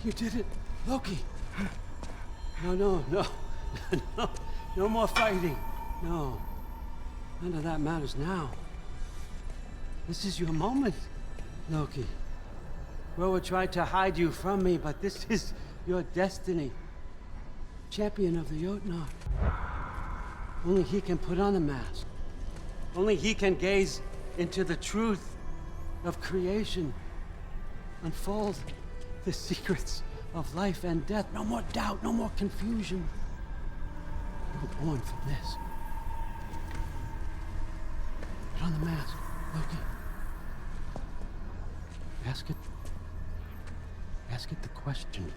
You did it, Loki. No. No more fighting. No. None of that matters now. This is your moment, Loki. Groa tried to hide you from me, but this is your destiny. Champion of the Jotnar. Only he can put on the mask. Only he can gaze into the truth of creation. Unfold the secrets of life and death. No more doubt, no more confusion. You were born for this. Put on the mask, Loki. Ask it the question.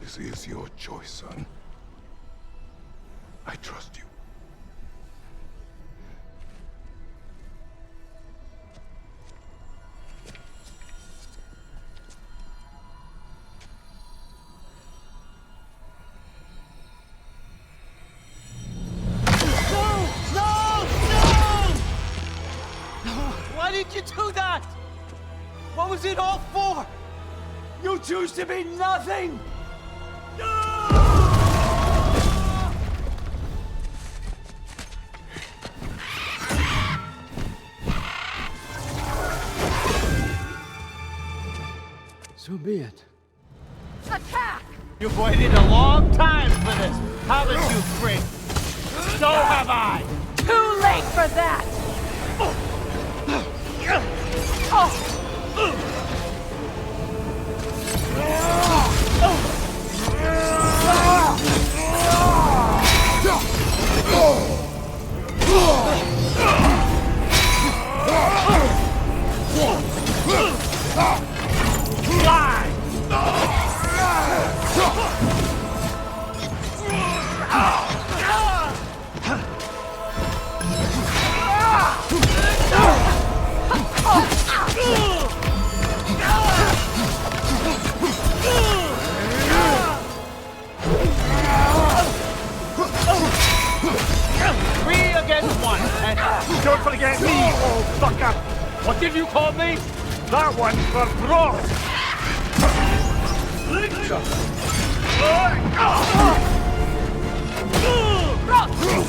This is your choice, son. I trust you. Why did you do that? What was it all for? You choose to be nothing! So be it. Attack! You've waited a long time for this, haven't you, Frigg? So have I! Too late for that! Don't forget me, old fucker! What did you call me? That one's for broad!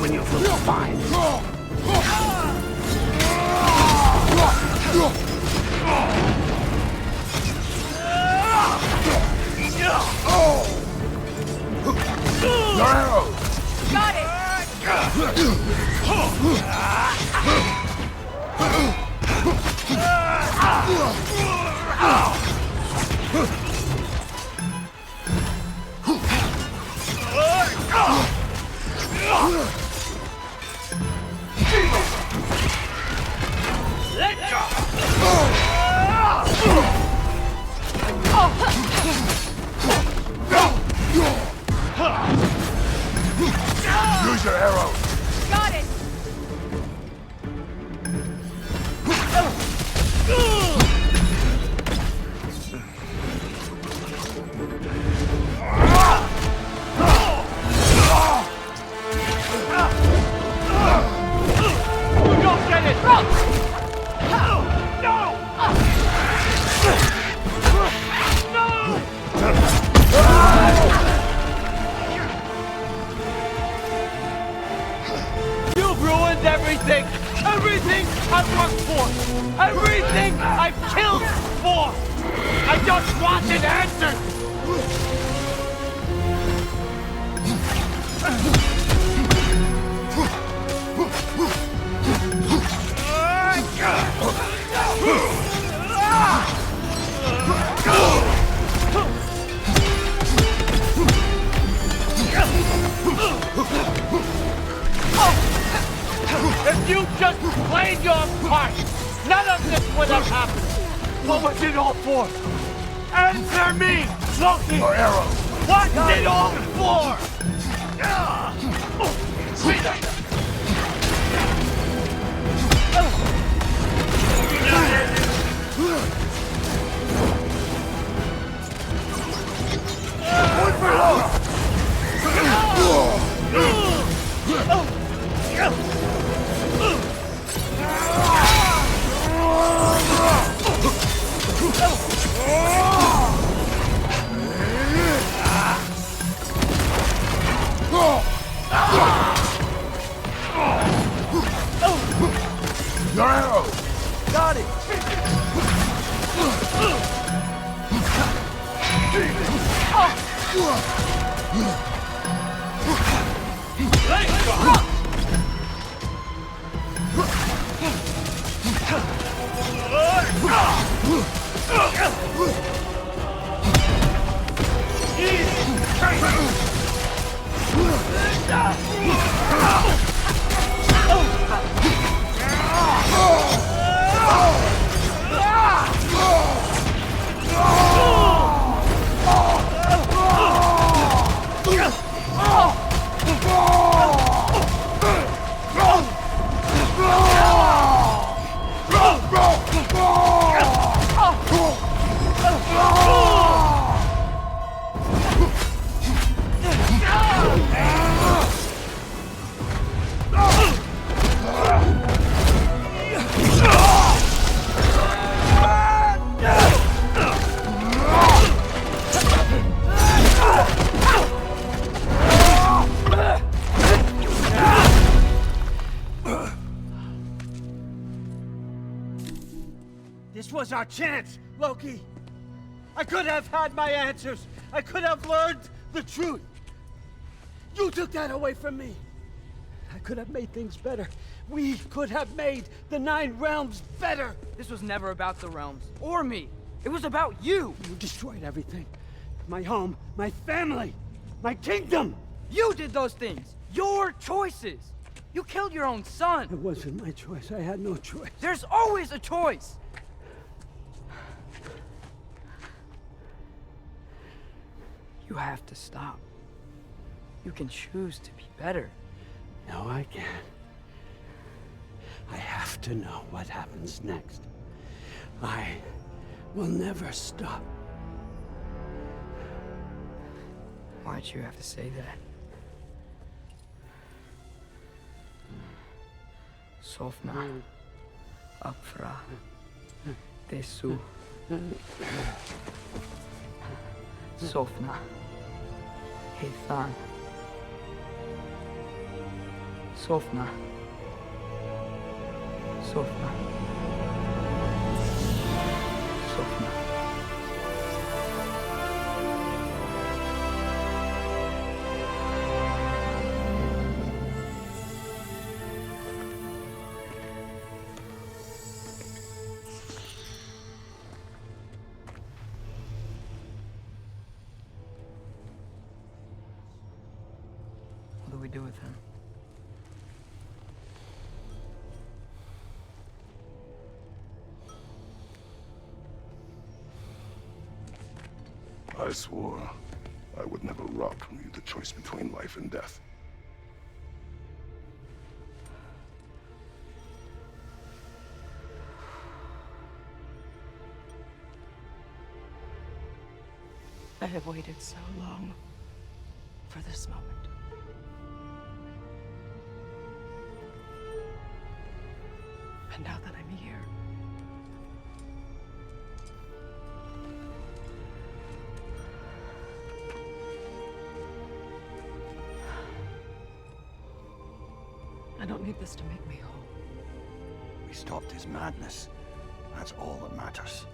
When you feel fine. Your arrow! Got it! Use your arrow! Got it! Don't get it! You've ruined everything! Everything I've worked for! Everything I've killed for! I just want an answer! played your part, none of this would have happened. What was it all for? Answer me, Loki! Your arrow! What's it all for? Your arrow! Got it! Let's go! This was our chance, Loki. I could have had my answers. I could have learned the truth. You took that away from me. I could have made things better. We could have made the 9 realms better. This was never about the realms, or me. It was about you. You destroyed everything. My home, my family, my kingdom. You did those things. Your choices. You killed your own son. It wasn't my choice. I had no choice. There's always a choice. You have to stop. You can choose to be better. No, I can't. I have to know what happens next. I will never stop. Why'd you have to say that? Sofna. Apfra. Desu. Sofna. Heithan. Sofna. Sofna. Sofna. What do we do with him? I swore I would never rob from you the choice between life and death. I have waited so long for this moment. And now that I'm here, I don't need this to make me whole. We stopped his madness. That's all that matters.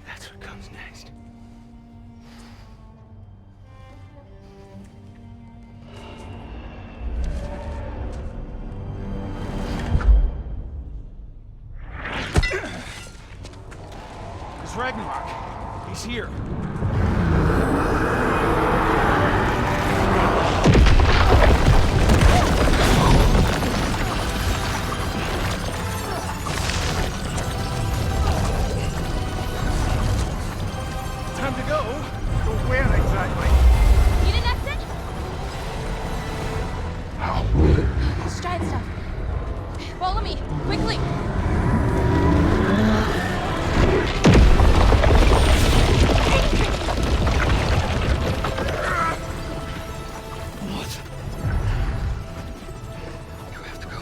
That's what comes next. Ragnarok. He's here. Time to go. Go where exactly? Need an exit? How? It's giant stuff. Follow me, quickly. What? You have to go.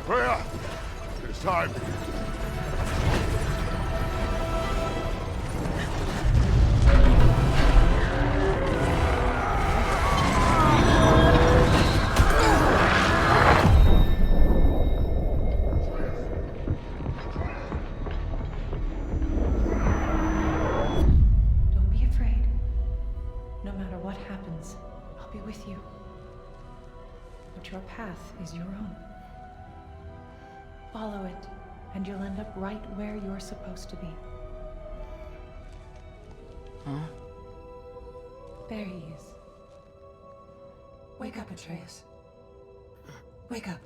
Freya! It's time. Don't be afraid. No matter what happens, I'll be with you. But your path is your own. Follow it, and you'll end up right where you're supposed to be. Huh? There he is. Wake up, Atreus. Wake up.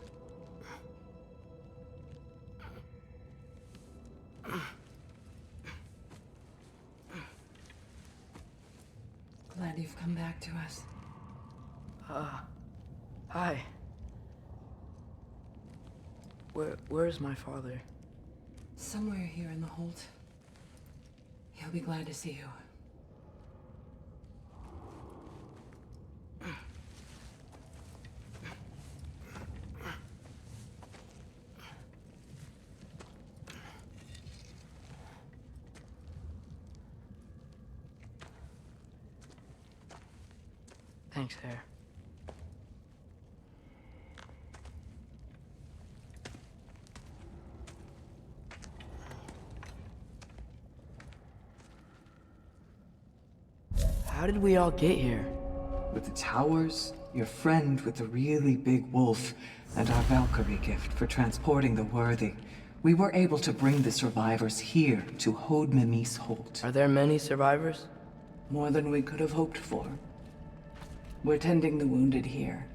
Glad you've come back to us. Hi. Where's my father? Somewhere here in the hold. He'll be glad to see you. Thanks, Hare. How did we all get here? With the towers, your friend with the really big wolf, and our Valkyrie gift for transporting the worthy, we were able to bring the survivors here to Hodmimi's hold. Are there many survivors? More than we could have hoped for. We're tending the wounded here,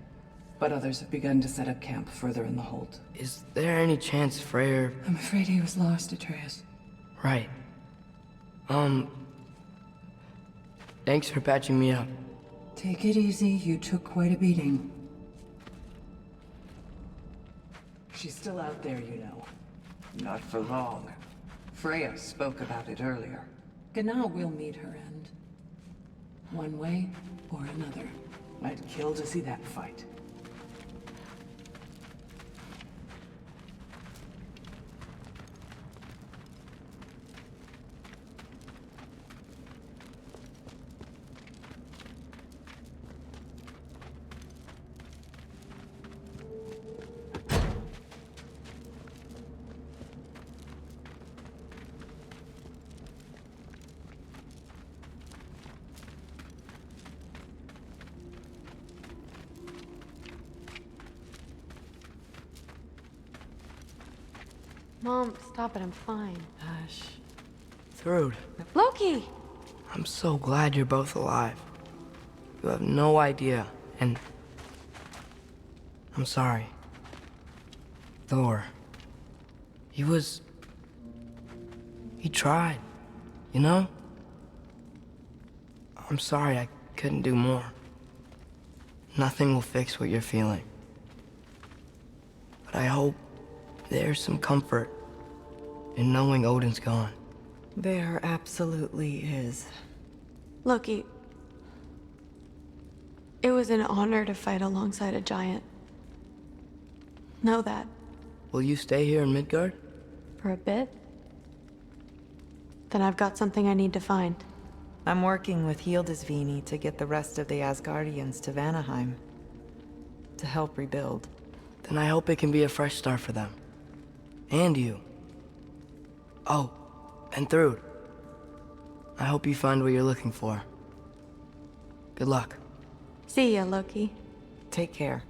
but others have begun to set up camp further in the hold. Is there any chance Freyr... I'm afraid he was lost, Atreus. Right. Thanks for patching me up. Take it easy, you took quite a beating. She's still out there, you know. Not for long. Freya spoke about it earlier. Gna will meet her end. One way or another. I'd kill to see that fight. Mom, stop it. I'm fine. Hush. Thrud, Loki! I'm so glad you're both alive. You have no idea, and... I'm sorry. Thor. He tried, you know? I'm sorry I couldn't do more. Nothing will fix what you're feeling. But I hope there's some comfort in knowing Odin's gone. There absolutely is. Loki, it was an honor to fight alongside a giant. Know that. Will you stay here in Midgard? For a bit? Then I've got something I need to find. I'm working with Hildisvini to get the rest of the Asgardians to Vanaheim. To help rebuild. Then I hope it can be a fresh start for them. And you. Oh, and Thrud. I hope you find what you're looking for. Good luck. See ya, Loki. Take care.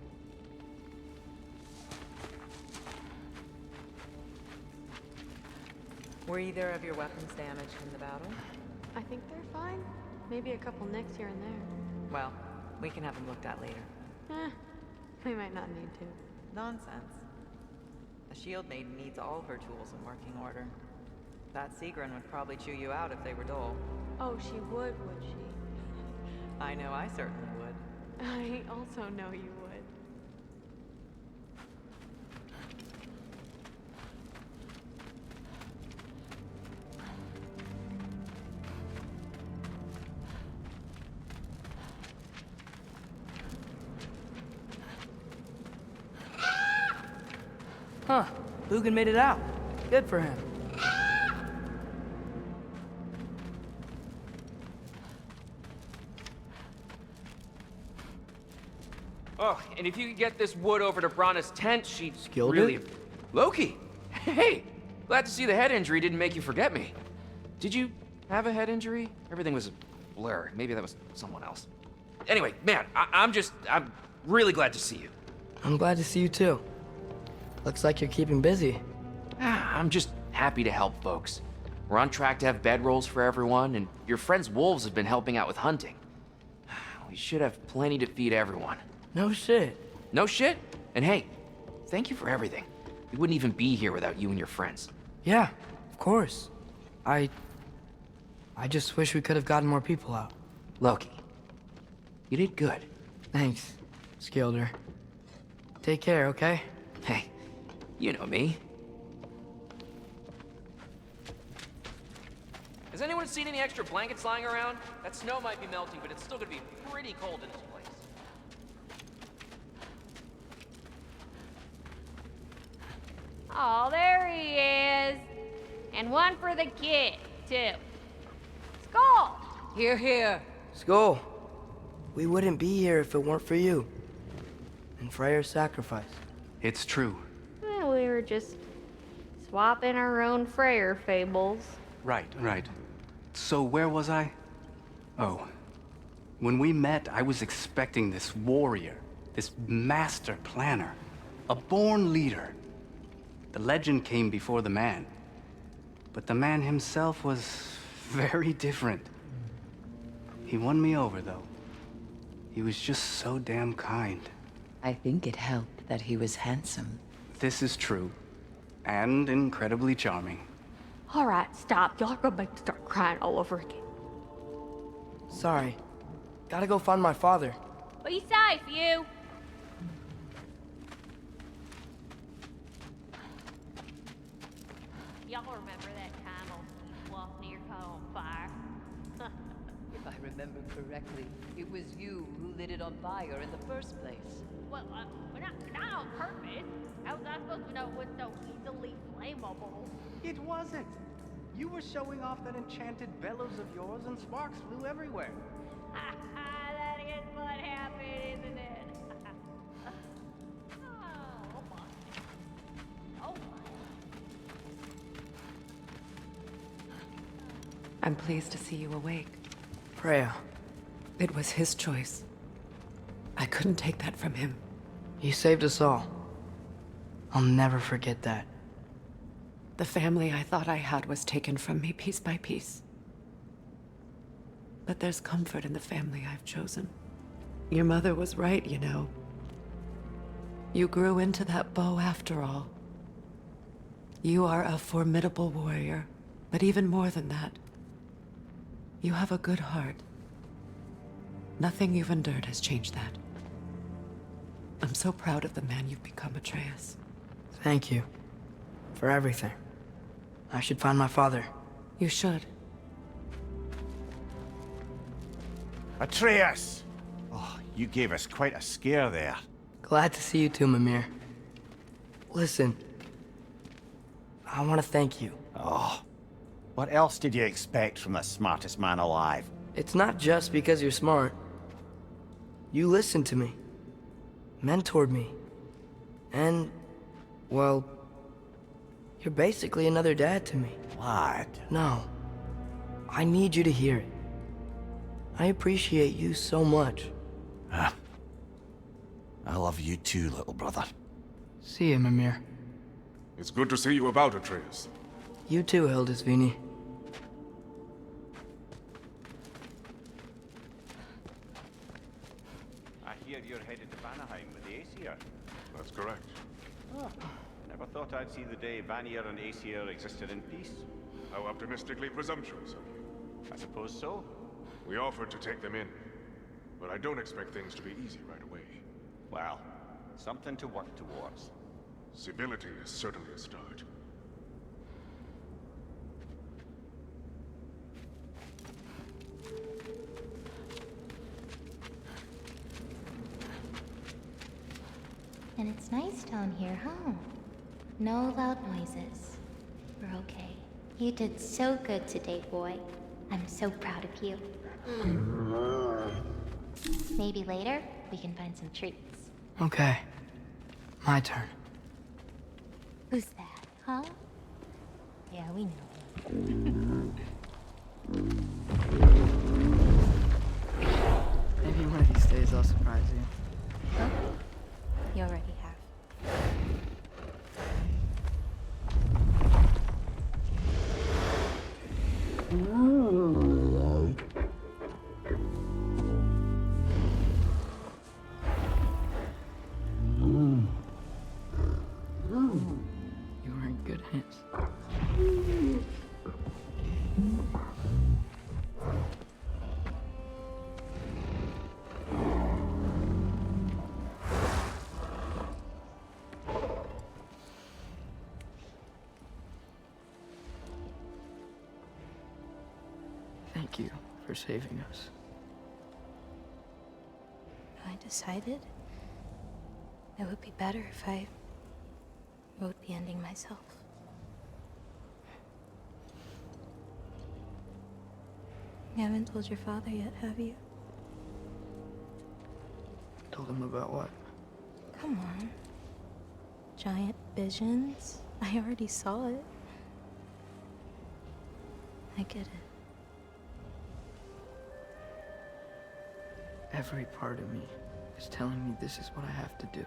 Were either of your weapons damaged in the battle? I think they're fine. Maybe a couple nicks here and there. Well, we can have them looked at later. We might not need to. Nonsense. A shield maiden needs all her tools in working order. That Sigrun would probably chew you out if they were dull. Oh, she would she? I know I certainly would. I also know you would. Huh. Lugan made it out. Good for him. Oh, and if you could get this wood over to Brana's tent, she'd Skilled really... it? Loki! Hey! Glad to see the head injury didn't make you forget me. Did you have a head injury? Everything was a blur. Maybe that was someone else. Anyway, man, I'm really glad to see you. I'm glad to see you too. Looks like you're keeping busy. I'm just happy to help folks. We're on track to have bedrolls for everyone, and your friend's wolves have been helping out with hunting. We should have plenty to feed everyone. No shit. No shit? And hey, thank you for everything. We wouldn't even be here without you and your friends. Yeah, of course. I just wish we could have gotten more people out. Loki, you did good. Thanks, Skilder. Take care, okay? Hey, you know me. Has anyone seen any extra blankets lying around? That snow might be melting, but it's still gonna be pretty cold in this place. Oh, there he is. And one for the kid, too. Skull! Here, here. Skull, we wouldn't be here if it weren't for you. And Freyr's sacrifice. It's true. Well, we were just swapping our own Freyr fables. Right. So where was I? Oh. When we met, I was expecting this warrior, this master planner, a born leader. The legend came before the man. But the man himself was very different. He won me over, though. He was just so damn kind. I think it helped that he was handsome. This is true. And incredibly charming. All right, stop. Y'all are gonna make me start crying all over again. Sorry. Gotta go find my father. Be safe, you. Y'all remember that time on Bluff near caught on fire? If I remember correctly, it was you who lit it on fire in the first place. Well, not on purpose. How was I supposed to know it was so easily flammable? It wasn't. You were showing off that enchanted bellows of yours and sparks flew everywhere. That is what happened, isn't it? Oh my. Oh my. I'm pleased to see you awake. Freya. It was his choice. I couldn't take that from him. He saved us all. I'll never forget that. The family I thought I had was taken from me piece by piece. But there's comfort in the family I've chosen. Your mother was right, you know. You grew into that bow after all. You are a formidable warrior, but even more than that, you have a good heart. Nothing you've endured has changed that. I'm so proud of the man you've become, Atreus. Thank you. For everything. I should find my father. You should. Atreus! Oh, you gave us quite a scare there. Glad to see you too, Mimir. Listen. I want to thank you. Oh. What else did you expect from the smartest man alive? It's not just because you're smart. You listened to me. Mentored me. And, well, you're basically another dad to me. What? No. I need you to hear it. I appreciate you so much. I love you too, little brother. See you, Mimir. It's good to see you about, Atreus. You too, Hildisvini. I hear you're headed to Vanaheim with the Aesir. That's correct. Oh, never thought I'd see the day Vanir and Aesir existed in peace. How optimistically presumptuous of you. I suppose so. We offered to take them in, but I don't expect things to be easy right away. Well, something to work towards. Civility is certainly a start. And it's nice down here, huh? No loud noises. We're okay. You did so good today, boy. I'm so proud of you. Maybe later, we can find some treats. Okay. My turn. Who's that, huh? Yeah, we know. Maybe one of these days I'll surprise you. Oh, you already have. You were in good hands. Thank you for saving us. I decided it would be better if I wrote the ending myself. You haven't told your father yet, have you? Told him about what? Come on. Giant visions? I already saw it. I get it. Every part of me is telling me this is what I have to do.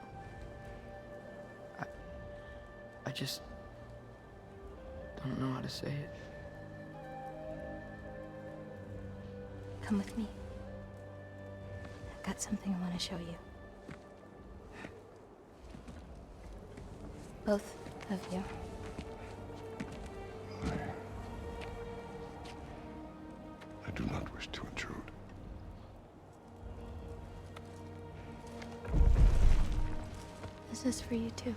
I just don't know how to say it. Come with me. I've got something I want to show you. Both of you. I do not wish to intrude. This is for you too.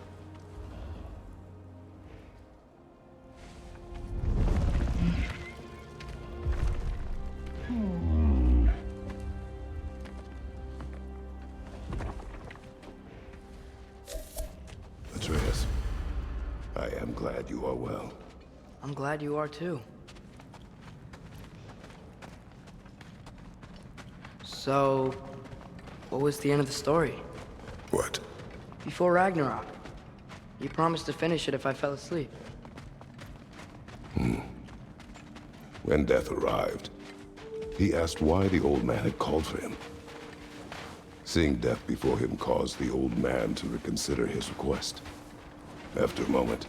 Atreus, I am glad you are well. I'm glad you are too. So, what was the end of the story? What? Before Ragnarok. You promised to finish it if I fell asleep. When death arrived, he asked why the old man had called for him. Seeing death before him caused the old man to reconsider his request. After a moment,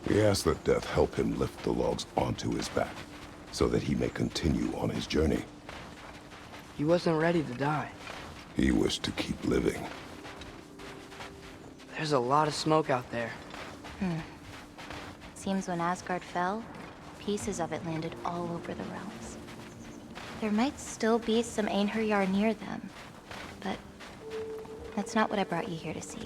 he asked that death help him lift the logs onto his back, so that he may continue on his journey. He wasn't ready to die. He wished to keep living. There's a lot of smoke out there. Seems when Asgard fell, pieces of it landed all over the realms. There might still be some Einherjar near them, but that's not what I brought you here to see.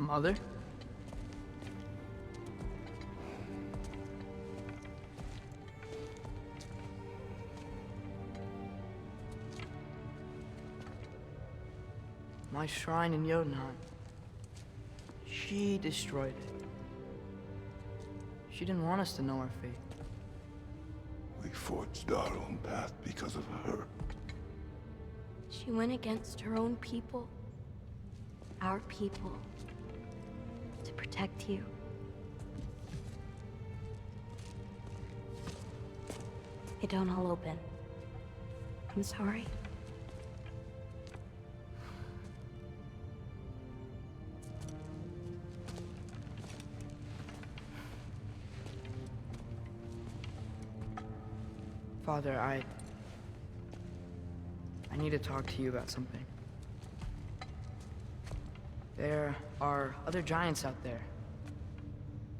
Mother? my shrine in Jotunheim. She destroyed it. She didn't want us to know our fate. We forged our own path because of her. She went against her own people. Our people. To protect you. It don't all open. I'm sorry. Father, I need to talk to you about something. There are other giants out there,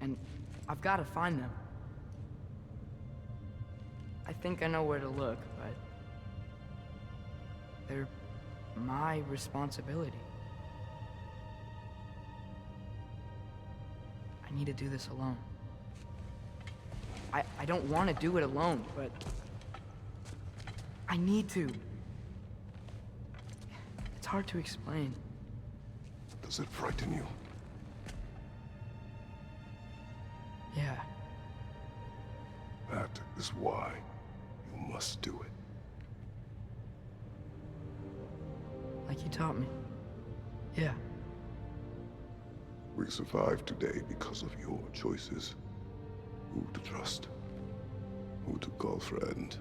and I've got to find them. I think I know where to look, but they're my responsibility. I need to do this alone. I don't want to do it alone, but I need to. It's hard to explain. Does it frighten you? Yeah. That is why you must do it. Like you taught me. Yeah. We survived today because of your choices. Who to trust, who to call friend.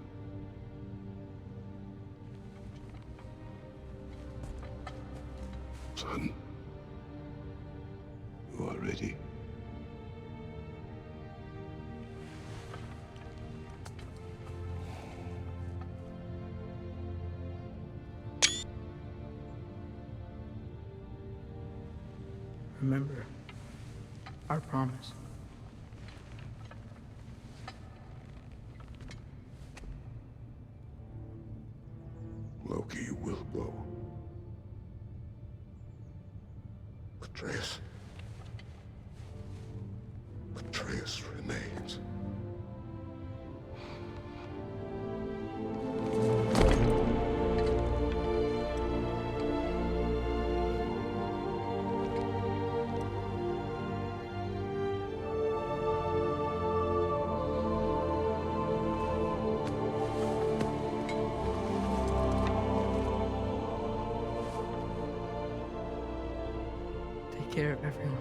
Son, you are ready. Remember our promise. Loki will go. Atreus. Atreus remains. Take care of everyone.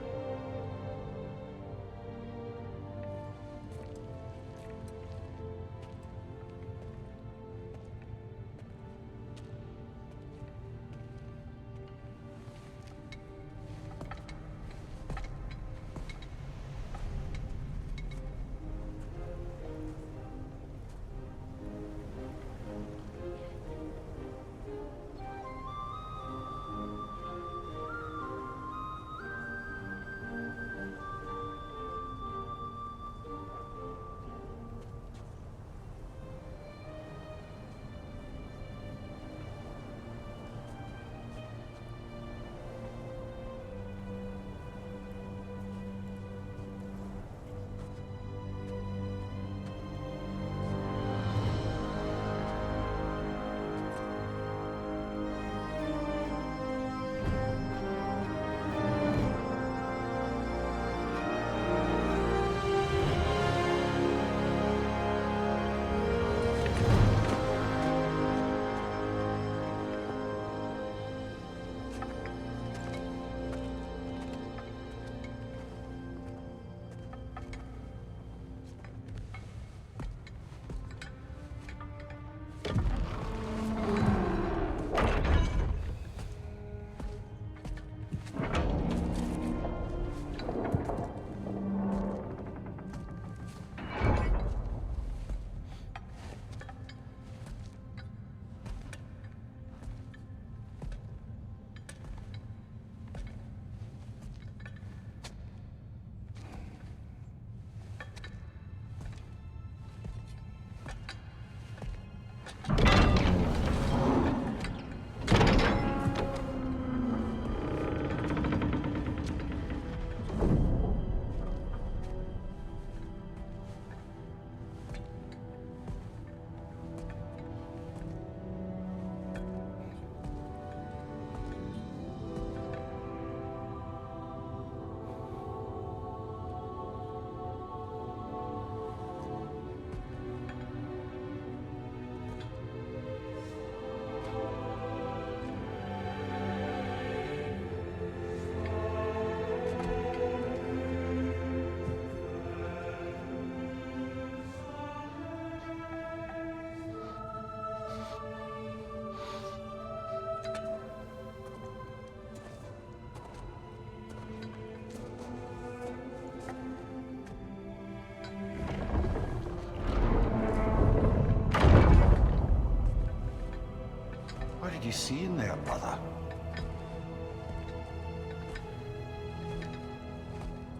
you seeing there, brother?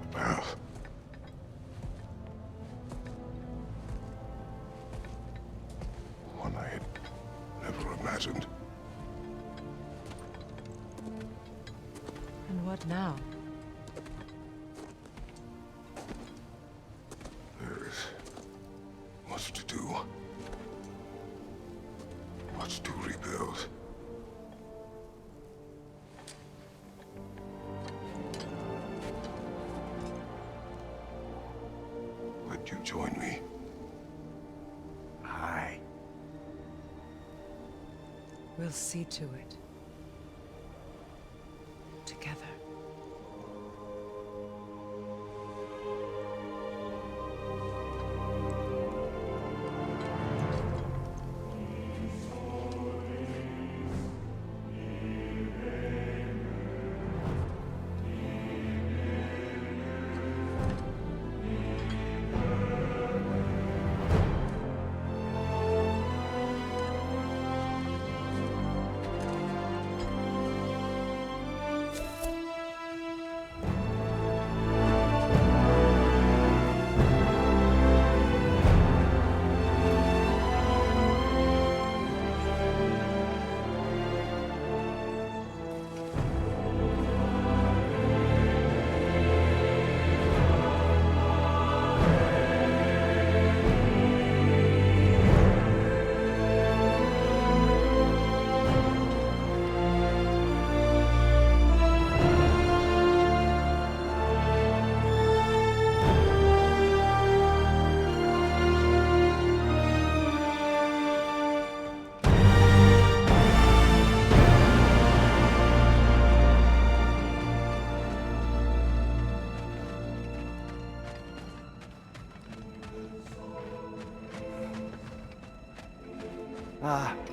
A path. One I had never imagined. And what now? There is much to do. Much to rebuild. Would you join me? Aye. We'll see to it. Together.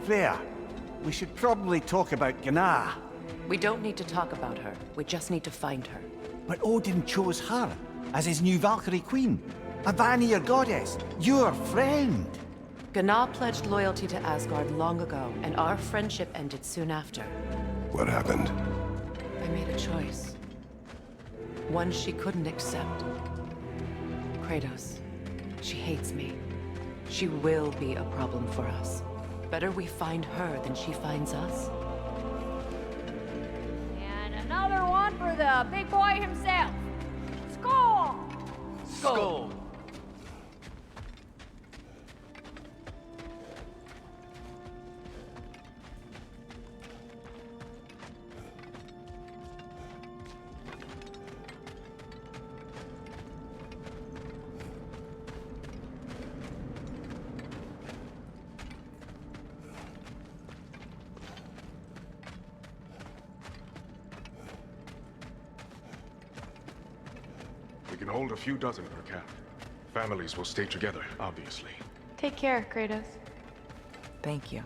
Freya, we should probably talk about Gná. We don't need to talk about her. We just need to find her. But Odin chose her as his new Valkyrie queen. A Vanir goddess, your friend. Gná pledged loyalty to Asgard long ago, and our friendship ended soon after. What happened? I made a choice. One she couldn't accept. Kratos. She hates me. She will be a problem for us. Better we find her than she finds us. And another one for the big boy himself. Skull! Skull! We can hold a few dozen per camp. Families will stay together, obviously. Take care, Kratos. Thank you.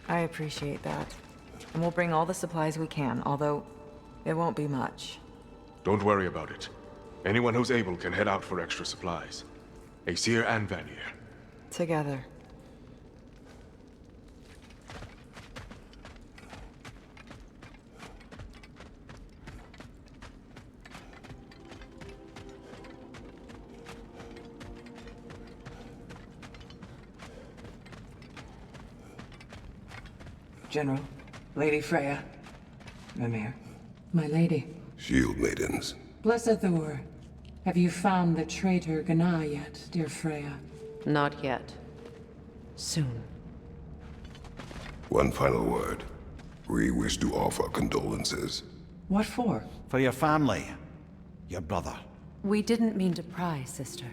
I appreciate that. And we'll bring all the supplies we can, although it won't be much. Don't worry about it. Anyone who's able can head out for extra supplies. Aesir and Vanir. Together. General, Lady Freya, Mimir, my lady. Shield maidens. Blessed Thor, have you found the traitor Gná yet, dear Freya? Not yet. Soon. One final word. We wish to offer condolences. What for? For your family. Your brother. We didn't mean to pry, sister.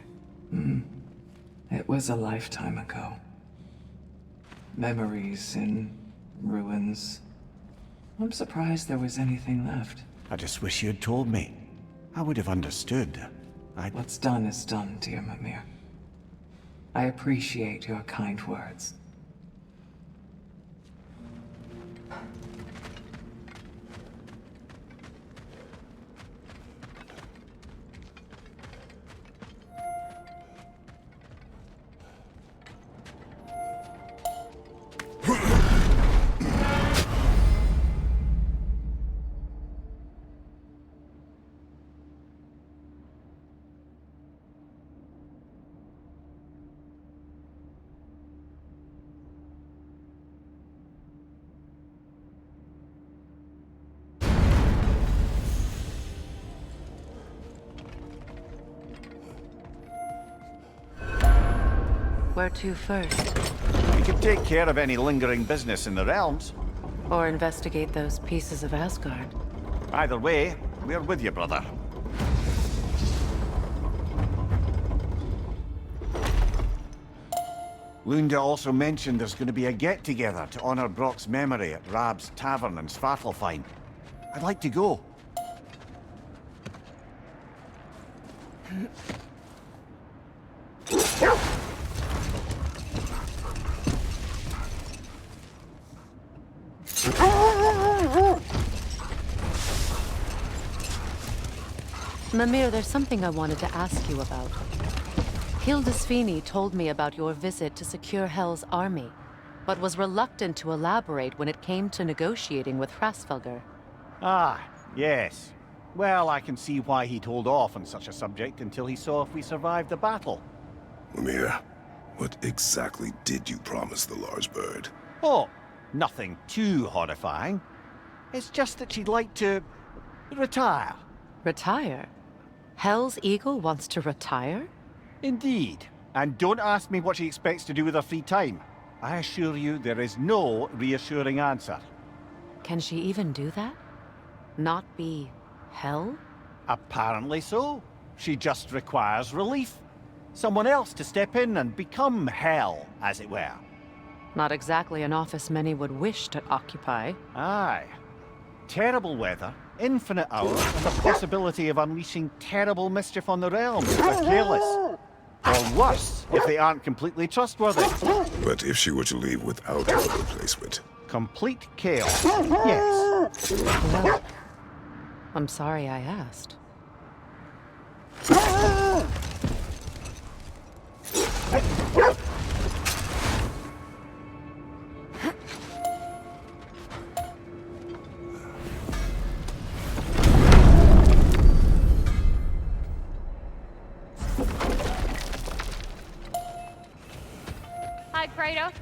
It was a lifetime ago. Memories in ruins. I'm surprised there was anything left. I just wish you had told me. I would have understood. What's done is done, dear Mimir. I appreciate your kind words. Where to first? We could take care of any lingering business in the realms. Or investigate those pieces of Asgard. Either way, we're with you, brother. Lunda also mentioned there's going to be a get-together to honor Brock's memory at Rab's Tavern in Svartalfheim. I'd like to go. Mimir, there's something I wanted to ask you about. Hildisvini told me about your visit to secure Hel's army, but was reluctant to elaborate when it came to negotiating with Hrasvelgr. Ah, yes. Well, I can see why he'd hold off on such a subject until he saw if we survived the battle. Mimir, what exactly did you promise the large bird? Oh, nothing too horrifying. It's just that she'd like to retire. Retire? Hel's eagle wants to retire? Indeed. And don't ask me what she expects to do with her free time. I assure you there is no reassuring answer. Can she even do that? Not be Hel? Apparently so. She just requires relief. Someone else to step in and become Hel, as it were. Not exactly an office many would wish to occupy. Aye. Terrible weather, infinite hours, and the possibility of unleashing terrible mischief on the realms if they're careless. Or worse, if they aren't completely trustworthy. But if she were to leave without a replacement? Complete chaos, yes. Well, I'm sorry I asked. Hi, Kratos.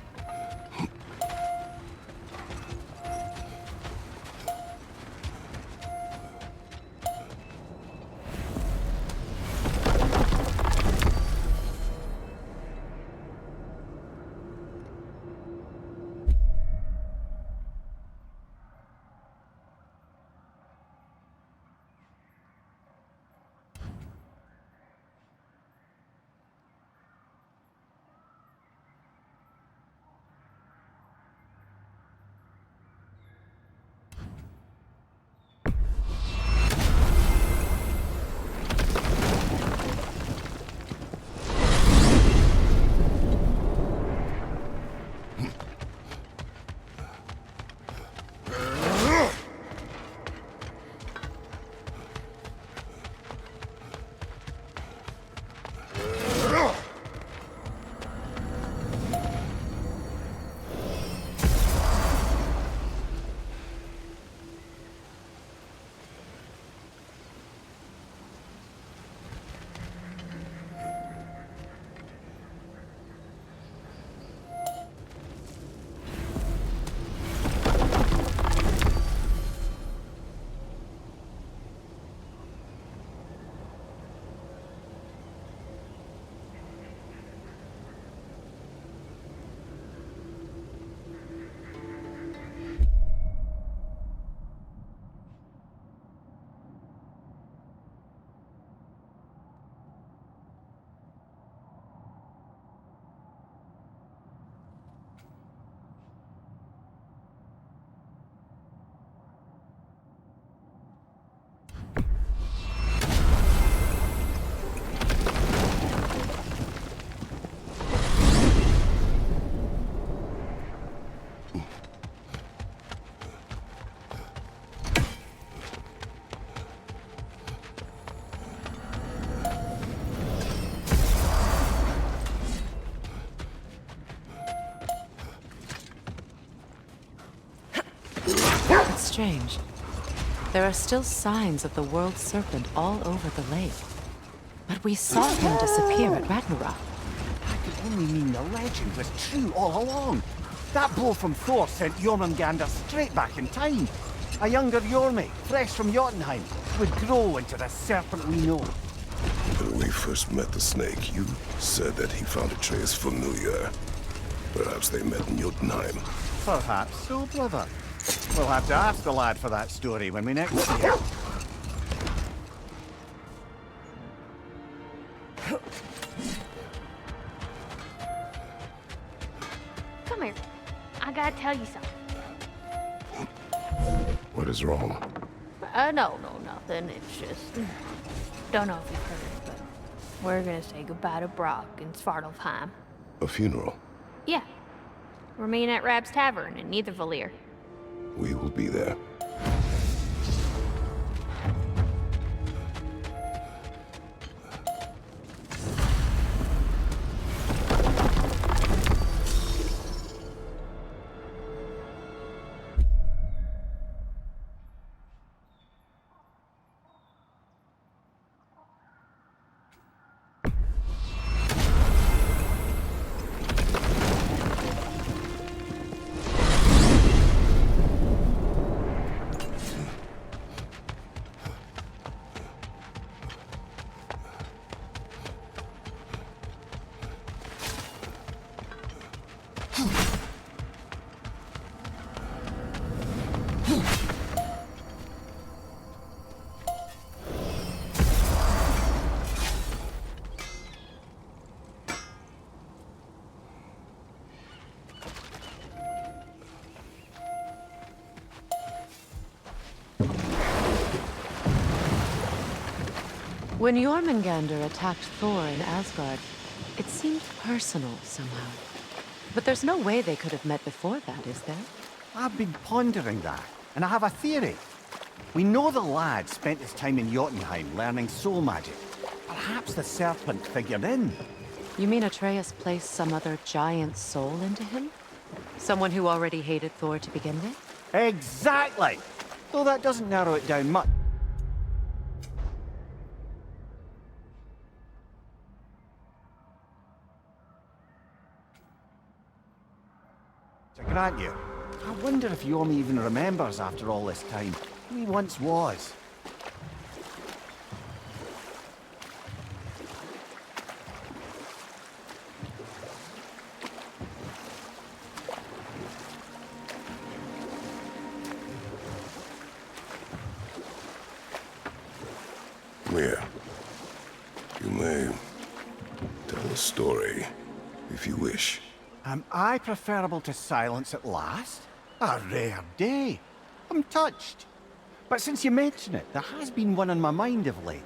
Strange. There are still signs of the world serpent all over the lake. But we saw him disappear at Ragnarok. That could only mean the legend was true all along. That blow from Thor sent Jormungandr straight back in time. A younger Jormi, fresh from Jotunheim, would grow into the serpent we know. When we first met the snake, you said that he found Atreus familiar. Perhaps they met in Jotunheim. Perhaps so, brother. We'll have to ask the lad for that story when we next see him. Come here. I gotta tell you something. What is wrong? No, nothing. It's just... Don't know if you've heard, but we're gonna say goodbye to Brock in Svartalfheim. A funeral? Yeah. We're meeting at Rab's Tavern in Niedervallir. We will be there. When Jormungandr attacked Thor in Asgard, it seemed personal somehow. But there's no way they could have met before that, is there? I've been pondering that, and I have a theory. We know the lad spent his time in Jotunheim learning soul magic. Perhaps the serpent figured in. You mean Atreus placed some other giant soul into him? Someone who already hated Thor to begin with? Exactly! Though that doesn't narrow it down much. To grant you, I wonder if Yorm even remembers after all this time who he once was. Here. You may tell a story, if you wish. Am I preferable to silence at last? A rare day. I'm touched. But since you mention it, there has been one on my mind of late.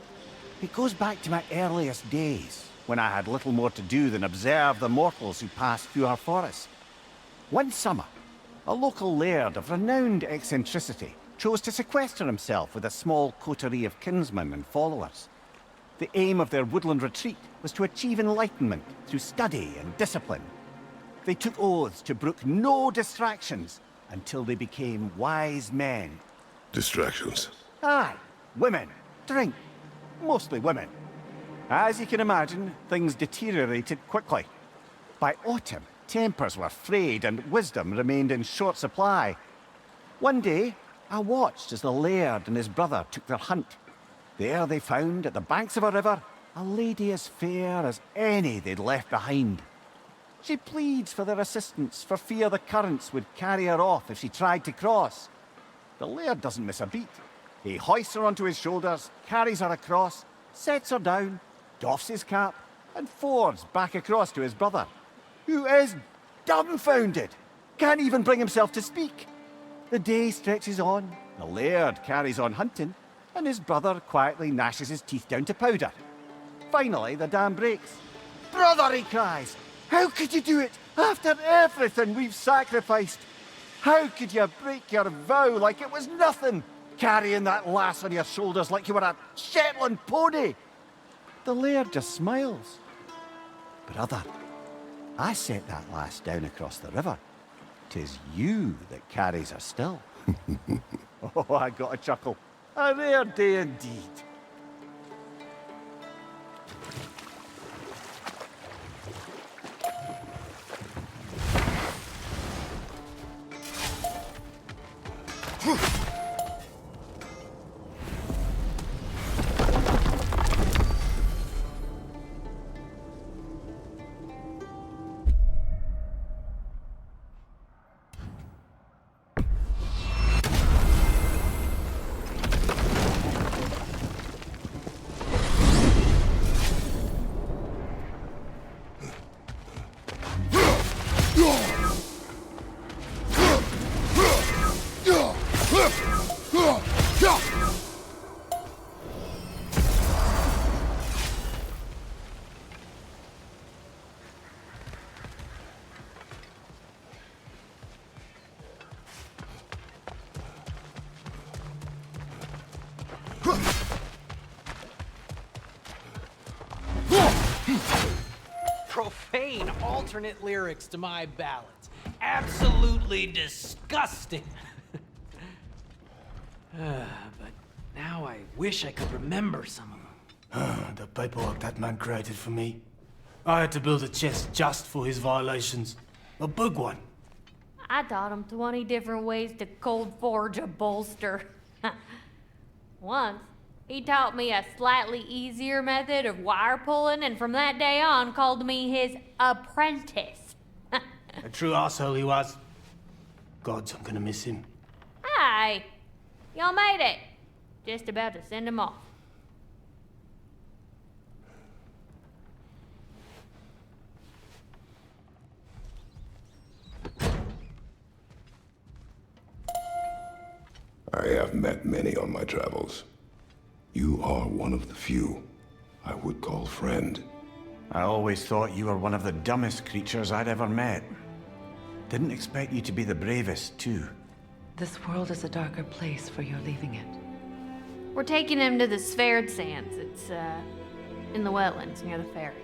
It goes back to my earliest days, when I had little more to do than observe the mortals who passed through our forest. One summer, a local laird of renowned eccentricity chose to sequester himself with a small coterie of kinsmen and followers. The aim of their woodland retreat was to achieve enlightenment through study and discipline. They took oaths to brook no distractions until they became wise men. Distractions? Aye, women, drink, mostly women. As you can imagine, things deteriorated quickly. By autumn, tempers were frayed and wisdom remained in short supply. One day, I watched as the laird and his brother took their hunt. There they found, at the banks of a river, a lady as fair as any they'd left behind. She pleads for their assistance for fear the currents would carry her off if she tried to cross. The laird doesn't miss a beat. He hoists her onto his shoulders, carries her across, sets her down, doffs his cap, and fords back across to his brother, who is dumbfounded, can't even bring himself to speak. The day stretches on, the laird carries on hunting, and his brother quietly gnashes his teeth down to powder. Finally, the dam breaks. "Brother," he cries, "how could you do it after everything we've sacrificed? How could you break your vow like it was nothing, carrying that lass on your shoulders like you were a Shetland pony?" The laird just smiles. "Brother, I set that lass down across the river. 'Tis you that carries her still." Oh, I got a chuckle. A rare day indeed. Profane alternate lyrics to my ballads. Absolutely disgusting. But now I wish I could remember some of them. The paperwork that man created for me. I had to build a chest just for his violations. A big one. I taught him 20 different ways to cold forge a bolster. Once, he taught me a slightly easier method of wire pulling, and from that day on called me his apprentice. A true asshole he was. Gods, I'm gonna miss him. Hi! Y'all made it. Just about to send him off. I have met many on my travels. You are one of the few I would call friend. I always thought you were one of the dumbest creatures I'd ever met. Didn't expect you to be the bravest, too. This world is a darker place for your leaving it. We're taking him to the Sverd Sands. It's, in the wetlands near the ferry.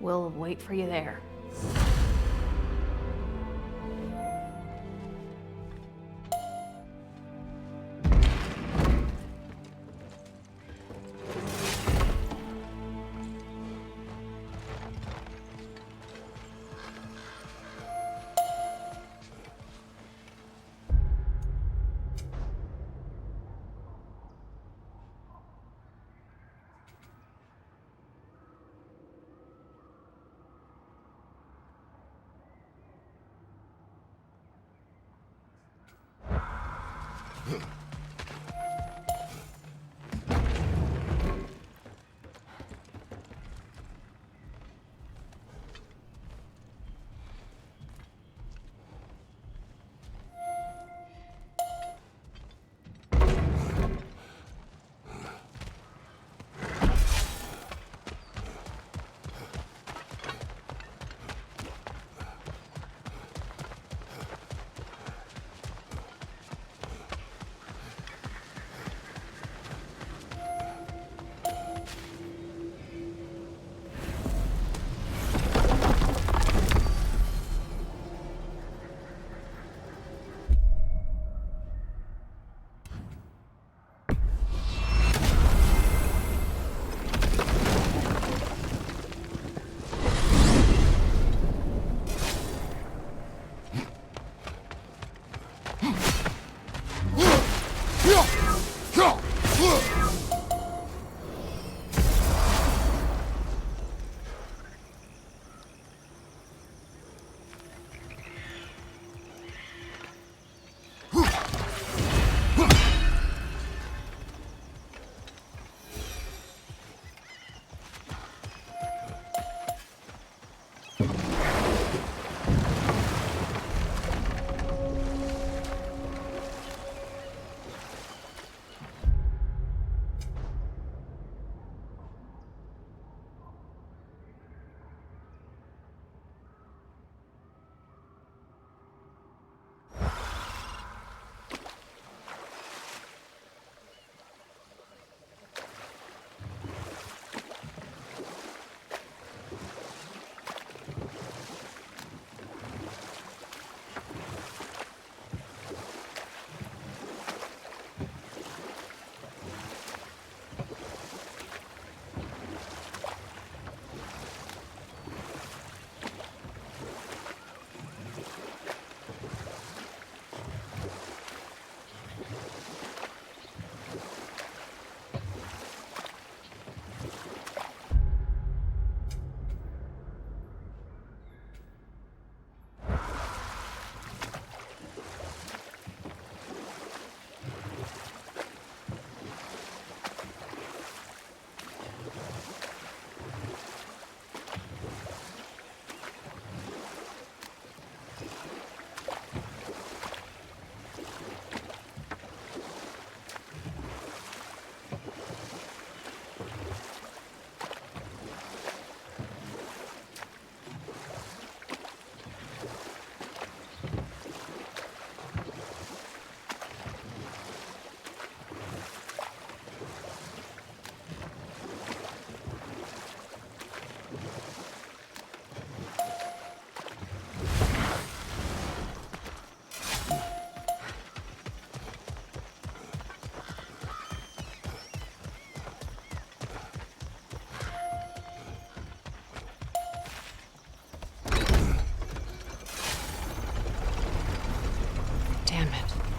We'll wait for you there.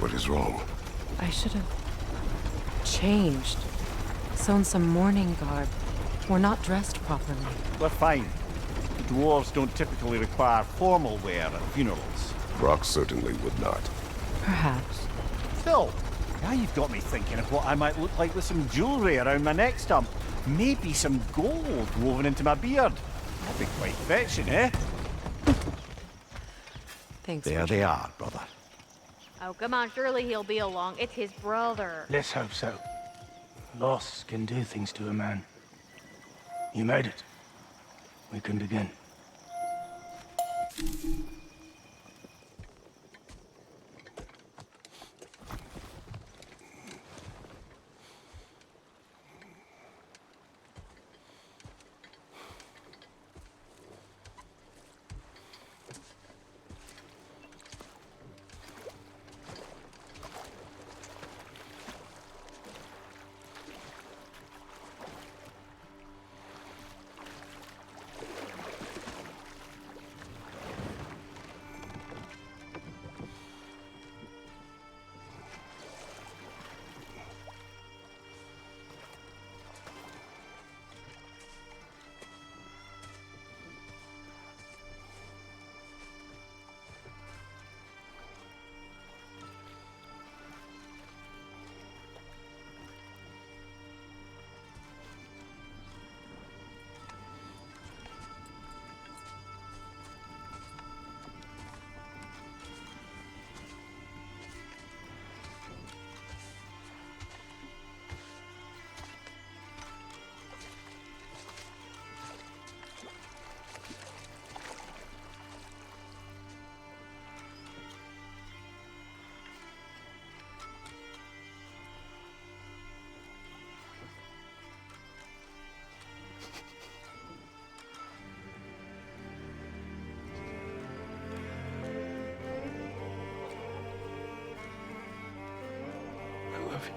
What is wrong? I should have changed. Sewn some mourning garb. We're not dressed properly. We're fine. Dwarves don't typically require formal wear at funerals. Brock certainly would not. Perhaps. Still, now you've got me thinking of what I might look like with some jewellery around my neck stump. Maybe some gold woven into my beard. That'd be quite fetching, eh? Thanks. There they are, brother. Oh, come on, surely he'll be along. It's his brother. Let's hope so. Loss can do things to a man. You made it. We can begin. I love you.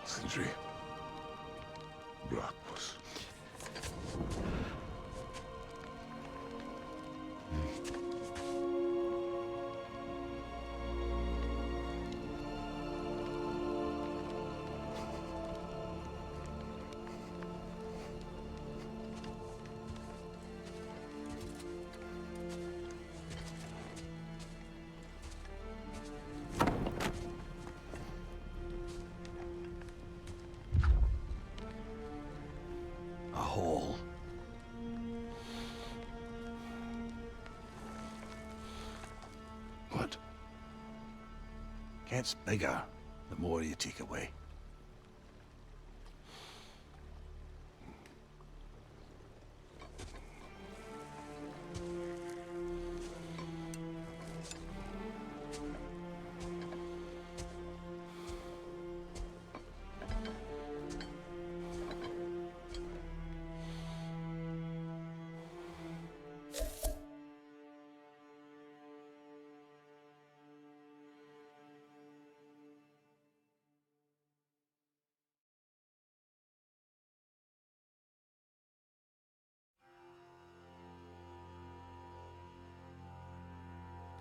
Sindri. Blackbus. Hole. What? Gets bigger the more you take away.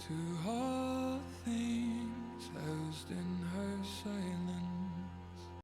To all things housed in her silence.